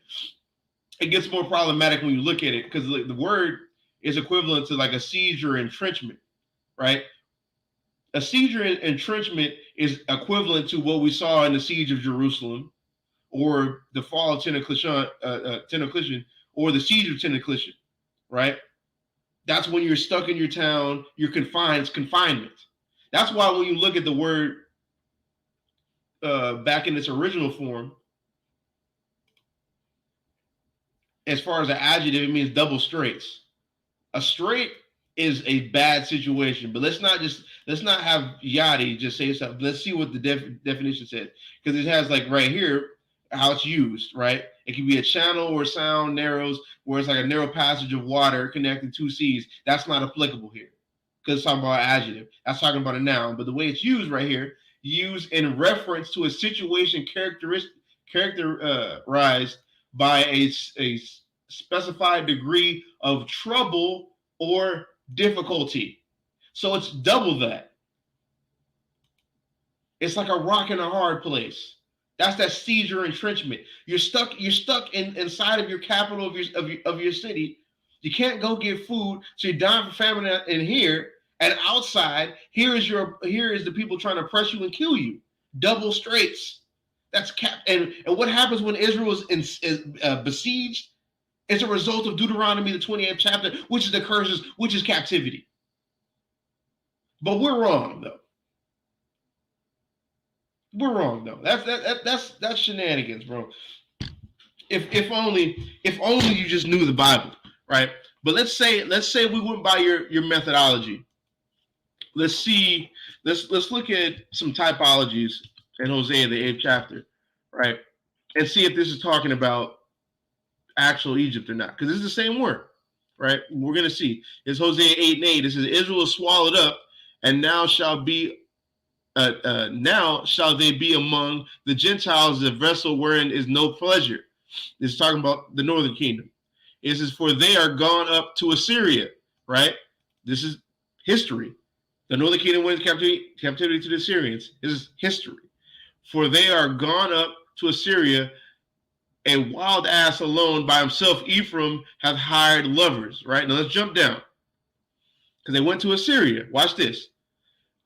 It gets more problematic when you look at it because the word is equivalent to like a siege or entrenchment, right? A siege or entrenchment is equivalent to what we saw in the siege of Jerusalem, or the fall of Tennessesse, or the siege of Tennessesse, right? That's when you're stuck in your town, you're confined, it's confinement. That's why when you look at the word back in its original form, as far as an adjective, it means double straits. A strait is a bad situation, but let's not have Yachty just say something. Let's see what the definition says, because it has like right here how it's used, right? It can be a channel or sound narrows, where it's like a narrow passage of water connecting two seas. That's not applicable here because it's talking about an adjective. That's talking about a noun. But the way it's used right here, used in reference to a situation characterized by a specified degree of trouble or difficulty. So it's double that. It's like a rock in a hard place. That's that siege or entrenchment. You're stuck inside of your capital of your city. You can't go get food, so you're dying for famine in here. And outside, here is the people trying to oppress you and kill you. Double straits. That's and what happens when Israel is besieged? It's a result of Deuteronomy, the 28th chapter, which is the curses, which is captivity. But we're wrong, though. We're wrong, though. That's shenanigans, bro. If only you just knew the Bible, right? But let's say we went by your methodology. Let's look at some typologies in Hosea, the 8th chapter, right? And see if this is talking about actual Egypt or not, because it's the same word, right? We're gonna see. It's Hosea 8:8. It says, Israel is swallowed up, and now shall they be among the Gentiles, the vessel wherein is no pleasure. It's talking about the northern kingdom. It says, for they are gone up to Assyria, right? This is history. The northern kingdom went captivity to the Assyrians. This is history. For they are gone up to Assyria, a wild ass alone by himself. Ephraim hath hired lovers, right? Now let's jump down, because they went to Assyria. Watch this.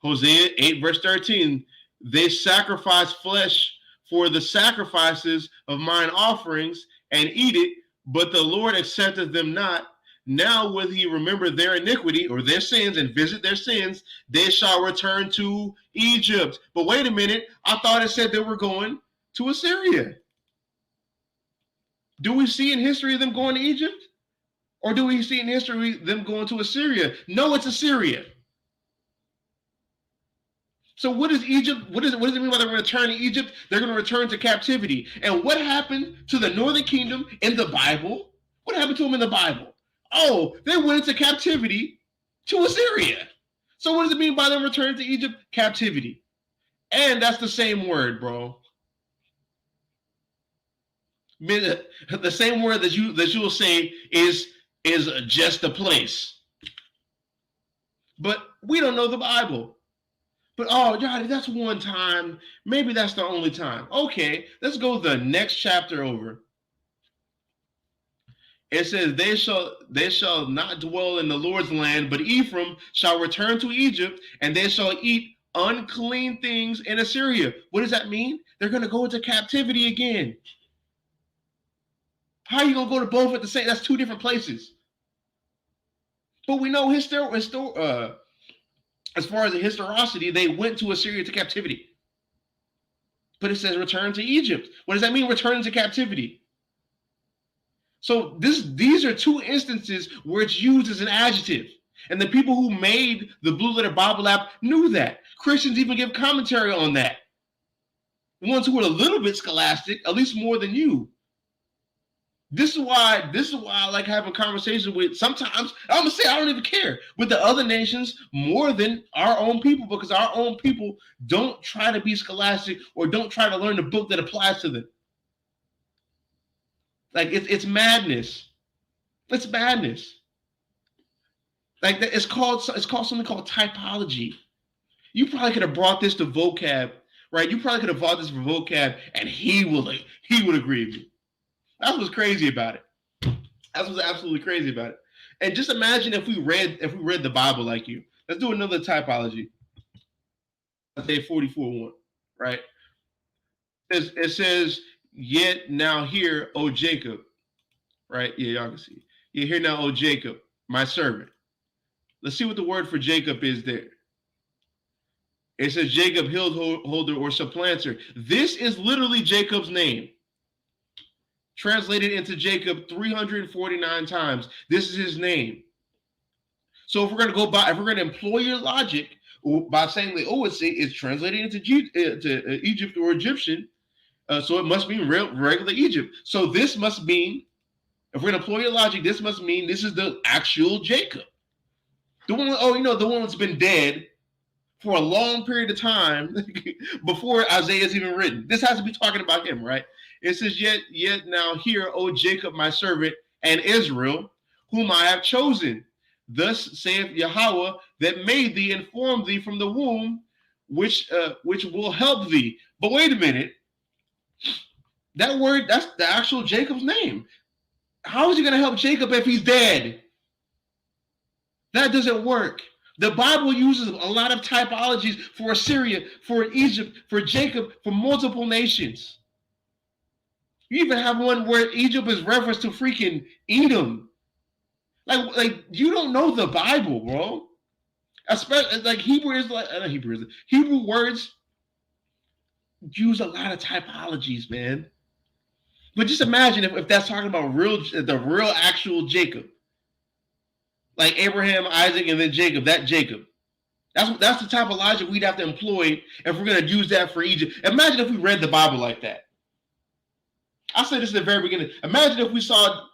Hosea 8 verse 13. They sacrifice flesh for the sacrifices of mine offerings and eat it, but the Lord accepteth them not. Now will he remember their iniquity or their sins and visit their sins. They shall return to Egypt. But wait a minute. I thought it said they were going to Assyria. Do we see in history them going to Egypt? Or do we see in history them going to Assyria? No, it's Assyria. So what is Egypt? What does it mean by they're going to return to Egypt? They're going to return to captivity. And what happened to the northern kingdom in the Bible? What happened to them in the Bible? Oh, they went into captivity to Assyria. So what does it mean by them returning to Egypt? Captivity. And that's the same word, bro. The same word that you will say is just a place. But we don't know the Bible. But oh, Johnny, that's one time. Maybe that's the only time. Okay, let's go the next chapter over. It says, they shall not dwell in the Lord's land, but Ephraim shall return to Egypt, and they shall eat unclean things in Assyria. What does that mean? They're going to go into captivity again. How are you going to go to both at the same? That's two different places. But we know as far as the historicity, they went to Assyria to captivity. But it says return to Egypt. What does that mean, return to captivity? So these are two instances where it's used as an adjective. And the people who made the Blue Letter Bible app knew that. Christians even give commentary on that. The ones who are a little bit scholastic, at least more than you. This is why I like having conversations with, sometimes I'm gonna say I don't even care, with the other nations more than our own people, because our own people don't try to be scholastic or don't try to learn the book that applies to them. Like it's madness. It's madness. Like it's called something called typology. You probably could have brought this to vocab, right? You probably could have brought this for vocab, and he would agree with you. That's what's crazy about it. That's what's absolutely crazy about it. And just imagine if we read the Bible like you. Let's do another typology. Isaiah 44:1, right? It says, "Yet now hear, O Jacob," right? Yeah, y'all can see. "You hear now, O Jacob, my servant." Let's see what the word for Jacob is there. It says Jacob, hill holder or supplanter. This is literally Jacob's name. Translated into Jacob 349 times. This is his name. So if we're going to go by, if we're going to employ your logic by saying that, oh, it's translated into Egypt or Egyptian, so it must mean regular Egypt. So this must mean, if we're going to employ your logic, this must mean this is the actual Jacob. The one, the one that's been dead for a long period of time before Isaiah is even written. This has to be talking about him, right? It says, yet now hear, O Jacob, my servant, and Israel, whom I have chosen. Thus saith Yahweh, that made thee and formed thee from the womb, which will help thee. But wait a minute. That word, that's the actual Jacob's name. How is he going to help Jacob if he's dead? That doesn't work. The Bible uses a lot of typologies for Assyria, for Egypt, for Jacob, for multiple nations. You even have one where Egypt is referenced to freaking Edom. Like you don't know the Bible, bro. Especially like Hebrew words use a lot of typologies, man. But just imagine if that's talking about the real actual Jacob. Like Abraham, Isaac, and then Jacob, that Jacob. That's the type of logic we'd have to employ if we're going to use that for Egypt. Imagine if we read the Bible like that. I said this at the very beginning. Imagine if we saw...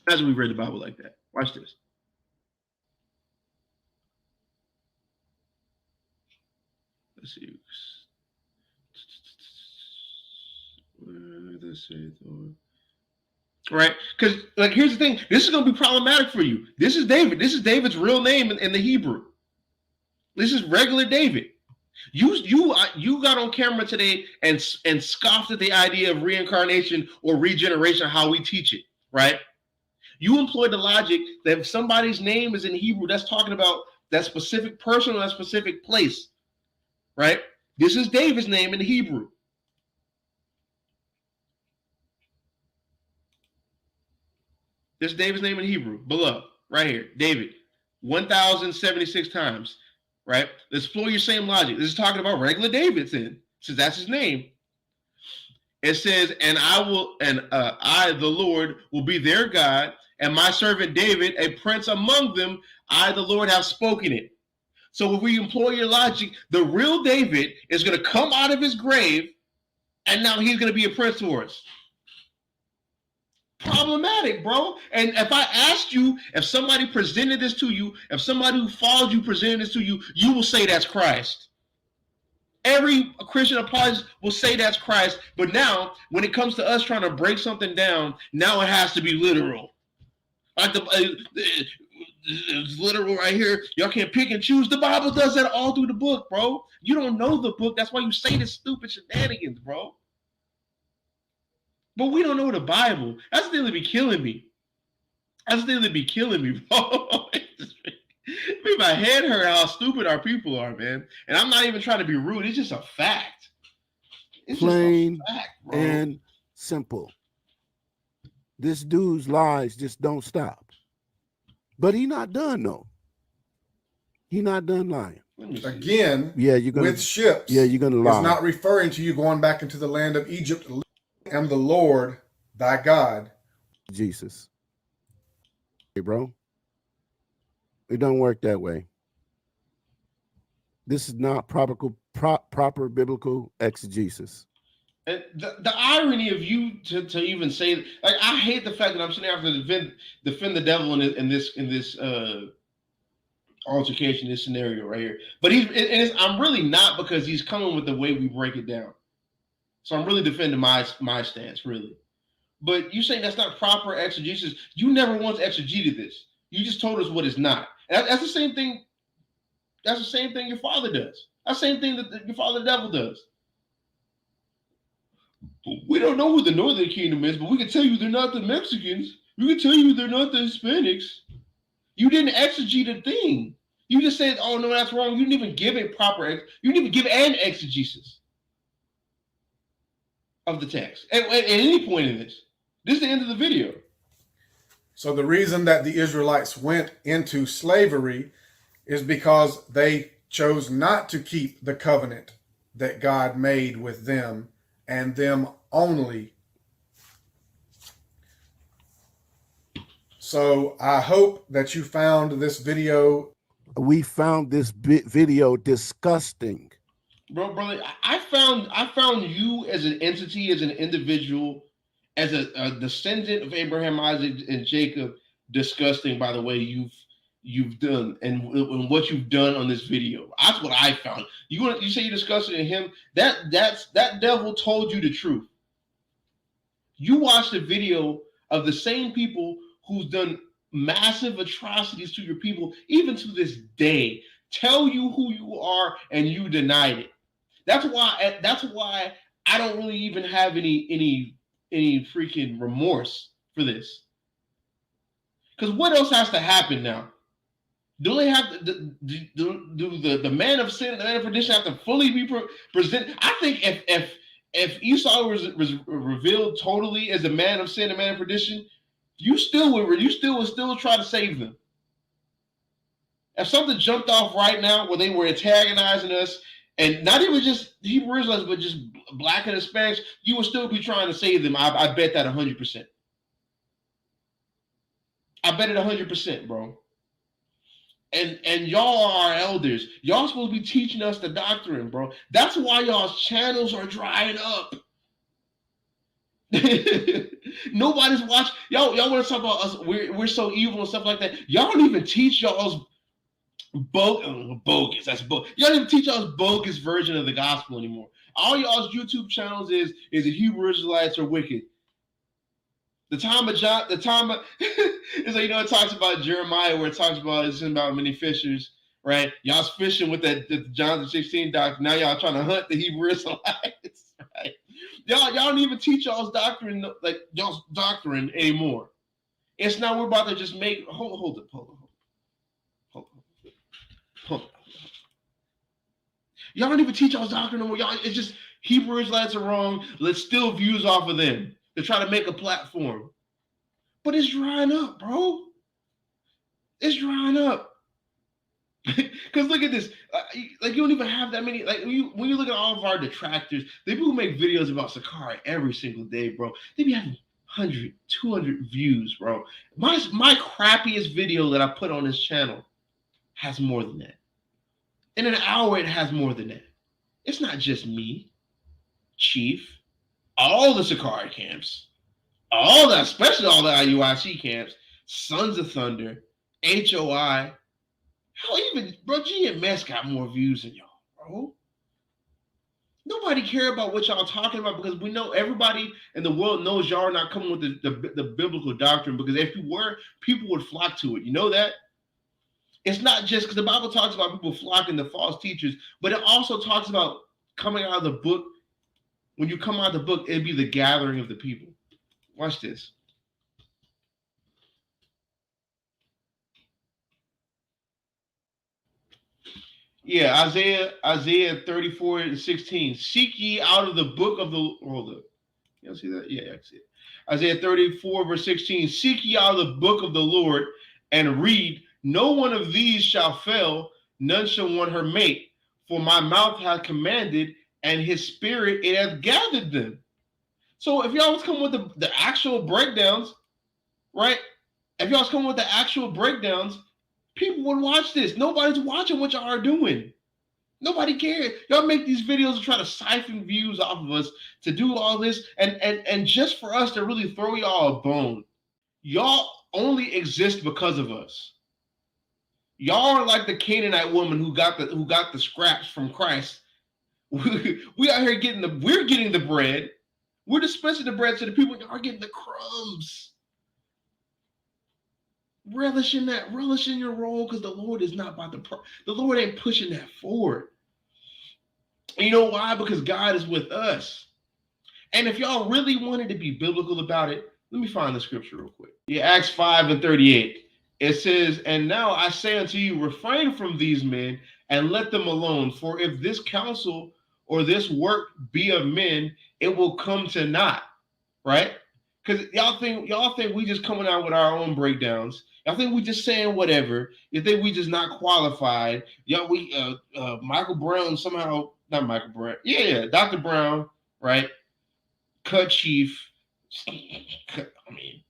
Imagine we read the Bible like that. Watch this. Let's see. Right? Because like here's the thing. This is going to be problematic for you. This is David. This is David's real name in the Hebrew. This is regular David. You got on camera today and scoffed at the idea of reincarnation or regeneration, how we teach it, right? You employ the logic that if somebody's name is in Hebrew, that's talking about that specific person or that specific place, right? This is David's name in Hebrew. This is David's name in Hebrew, below, right here, David, 1,076 times, right? Let's employ your same logic. This is talking about regular David then, since that's his name. It says, I, the Lord, will be their God, and my servant David, a prince among them, I, the Lord, have spoken it. So if we employ your logic, the real David is going to come out of his grave, and now he's going to be a prince for us. Problematic, bro. And if I asked you, if somebody presented this to you, if somebody who followed you presented this to you, you will say that's Christ. Every Christian apologist will say that's Christ. But now, when it comes to us trying to break something down, now it has to be literal. Like it's literal right here. Y'all can't pick and choose. The Bible does that all through the book, bro. You don't know the book. That's why you say this stupid shenanigans, bro. But we don't know the Bible. That's the thing that be killing me. That's the thing that be killing me, bro. It made my head hurt how stupid our people are, man. And I'm not even trying to be rude. It's just a fact. It's plain just a fact, bro. And simple. This dude's lies just don't stop. But he not done, though. He not done lying. Again, Yeah, you're gonna. with ships. Yeah, you're gonna lie. It's not referring to you going back into the land of Egypt. I am the Lord thy God. Jesus. Hey, bro. It don't work that way. This is not proper biblical exegesis. And the irony of you to even say, like, I hate the fact that I'm sitting there to defend the devil in this altercation, this scenario right here. But I'm really not, because he's coming with the way we break it down. So I'm really defending my stance, really. But you saying that's not proper exegesis. You never once exegeted this. You just told us what it's not. And that's the same thing. That's the same thing your father does. That's the same thing that your father the devil does. We don't know who the northern kingdom is, but we can tell you they're not the Mexicans. We can tell you they're not the Hispanics. You didn't exegete a thing. You just said, oh, no, that's wrong. You didn't even give it proper. You didn't even give an exegesis of the text at any point in this. This is the end of the video. So the reason that the Israelites went into slavery is because they chose not to keep the covenant that God made with them and them only. So I hope that you found this video. We found this video disgusting. Brother, I found you as an entity, as an individual, as a descendant of Abraham, Isaac, and Jacob, disgusting by the way you've done and what you've done on this video. That's what I found. You say you're disgusting him. That devil told you the truth. You watched a video of the same people who's done massive atrocities to your people, even to this day, tell you who you are, and you denied it. That's why I don't really even have any freaking remorse for this. Because what else has to happen now? Do they have to do the man of sin, the man of perdition, have to fully be presented? I think if Esau was revealed totally as a man of sin, a man of perdition, you still would try to save them. If something jumped off right now where they were antagonizing us, and not even just Hebrew Israelites, but just black and Hispanics, you would still be trying to save them. I bet that 100%. I bet it 100%, bro. And y'all are our elders. Y'all supposed to be teaching us the doctrine, bro. That's why y'all's channels are drying up. Nobody's watching. Y'all want to talk about us? We're so evil and stuff like that. Y'all don't even teach y'all's bogus. That's bogus. Y'all don't even teach y'all's bogus version of the gospel anymore. All y'all's YouTube channels is the Hebrew Israelites are wicked. It's like, it talks about Jeremiah, where it talks about many fishers, right? Y'all's fishing with the John 16 doctrine. Now y'all trying to hunt the Hebrew Israelites, right? Y'all don't even teach y'all's doctrine, like y'all's doctrine anymore. It's now we're about to just make hold up. Y'all don't even teach y'all's doctrine anymore. Y'all, it's just Hebrew Israelites are wrong. Let's steal views off of them to try to make a platform. But it's drying up, bro. It's drying up. Because look at this. Like, you don't even have that many. Like, when you look at all of our detractors, the people who make videos about SICARRI every single day, bro, they be having 100, 200 views, bro. My crappiest video that I put on this channel has more than that. In an hour, it has more than that. It's not just me, Chief, all the SICARRI camps, especially all the IUIC camps, Sons of Thunder, HOI. Hell, even, bro, GMS got more views than y'all, bro. Nobody care about what y'all talking about, because we know everybody in the world knows y'all are not coming with the biblical doctrine, because if you were, people would flock to it. You know that? It's not just because the Bible talks about people flocking to false teachers, but it also talks about coming out of the book. When you come out of the book, it'd be the gathering of the people. Watch this. Yeah, Isaiah 34:16. Seek ye out of the book of the, hold up. You see that? Yeah, I see it. Isaiah 34:16. Seek ye out of the book of the Lord and read. No one of these shall fail, none shall want her mate. For my mouth hath commanded, and his spirit it hath gathered them. So if y'all was coming with the actual breakdowns, right? If y'all was coming with the actual breakdowns, people would watch this. Nobody's watching what y'all are doing. Nobody cares. Y'all make these videos and try to siphon views off of us to do all this, and just for us to really throw y'all a bone. Y'all only exist because of us. Y'all are like the Canaanite woman who got the scraps from Christ. We out here we're getting the bread. We're dispensing the bread to the people. Y'all are getting the crumbs. Relish in that. Relish in your role, because the Lord is not about the Lord ain't pushing that forward. And you know why? Because God is with us. And if y'all really wanted to be biblical about it, let me find the scripture real quick. Yeah, Acts 5:38. It says, and now I say unto you, refrain from these men and let them alone. For if this counsel or this work be of men, it will come to naught. Right? Because y'all think we just coming out with our own breakdowns. Y'all think we just saying whatever. You think we just not qualified. Y'all, Michael Brown somehow, not Michael Brown. Yeah, Dr. Brown, right? Cut chief. I mean,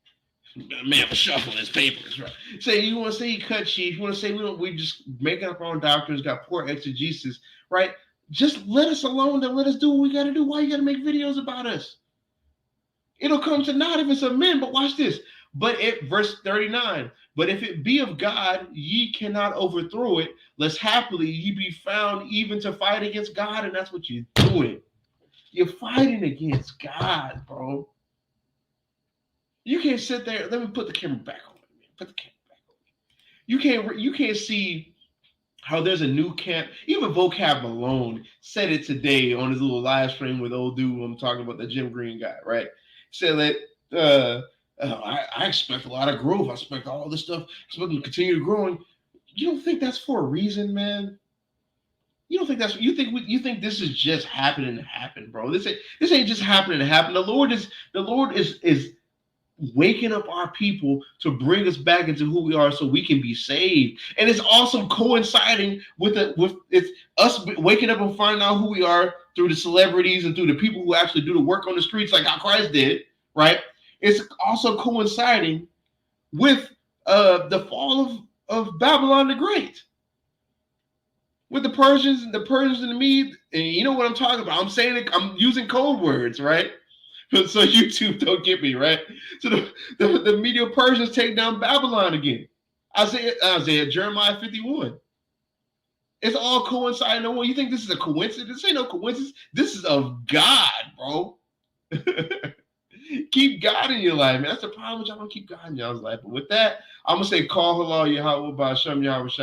man was shuffling his papers, right? Say you want to say he cut chief. You want to say we just making up our own doctrines, got poor exegesis, right? Just let us alone and let us do what we got to do. Why you got to make videos about us? It'll come to naught if it's of men. But watch this. But verse 39. But if it be of God, ye cannot overthrow it, lest happily ye be found even to fight against God, and that's what you're doing. You're fighting against God, bro. You can't sit there. Let me put the camera back on. Put the camera back on. You can't see how there's a new camp. Even Vocab Malone said it today on his little live stream with old dude I'm talking about, the Jim Green guy, right? Said that I expect a lot of growth. I expect all this stuff. I expect them to continue growing. You don't think that's for a reason, man? You don't think that's you think this is just happening to happen, bro? This ain't just happening to happen. The Lord is waking up our people to bring us back into who we are so we can be saved. And it's also coinciding with it's us waking up and finding out who we are through the celebrities and through the people who actually do the work on the streets like how Christ did, right? It's also coinciding with the fall of Babylon the Great. With the Persians and the Medes, and you know what I'm talking about. I'm saying it, I'm using code words, right? So YouTube don't get me, right? So the Medo-Persians take down Babylon again. Isaiah, Jeremiah 51. It's all coinciding. No one, you think this is a coincidence? This ain't no coincidence. This is of God, bro. Keep God in your life, man. That's the problem with y'all. Don't keep God in y'all's life. But with that, I'm gonna say, call halal Yahweh by Shem Yahweh.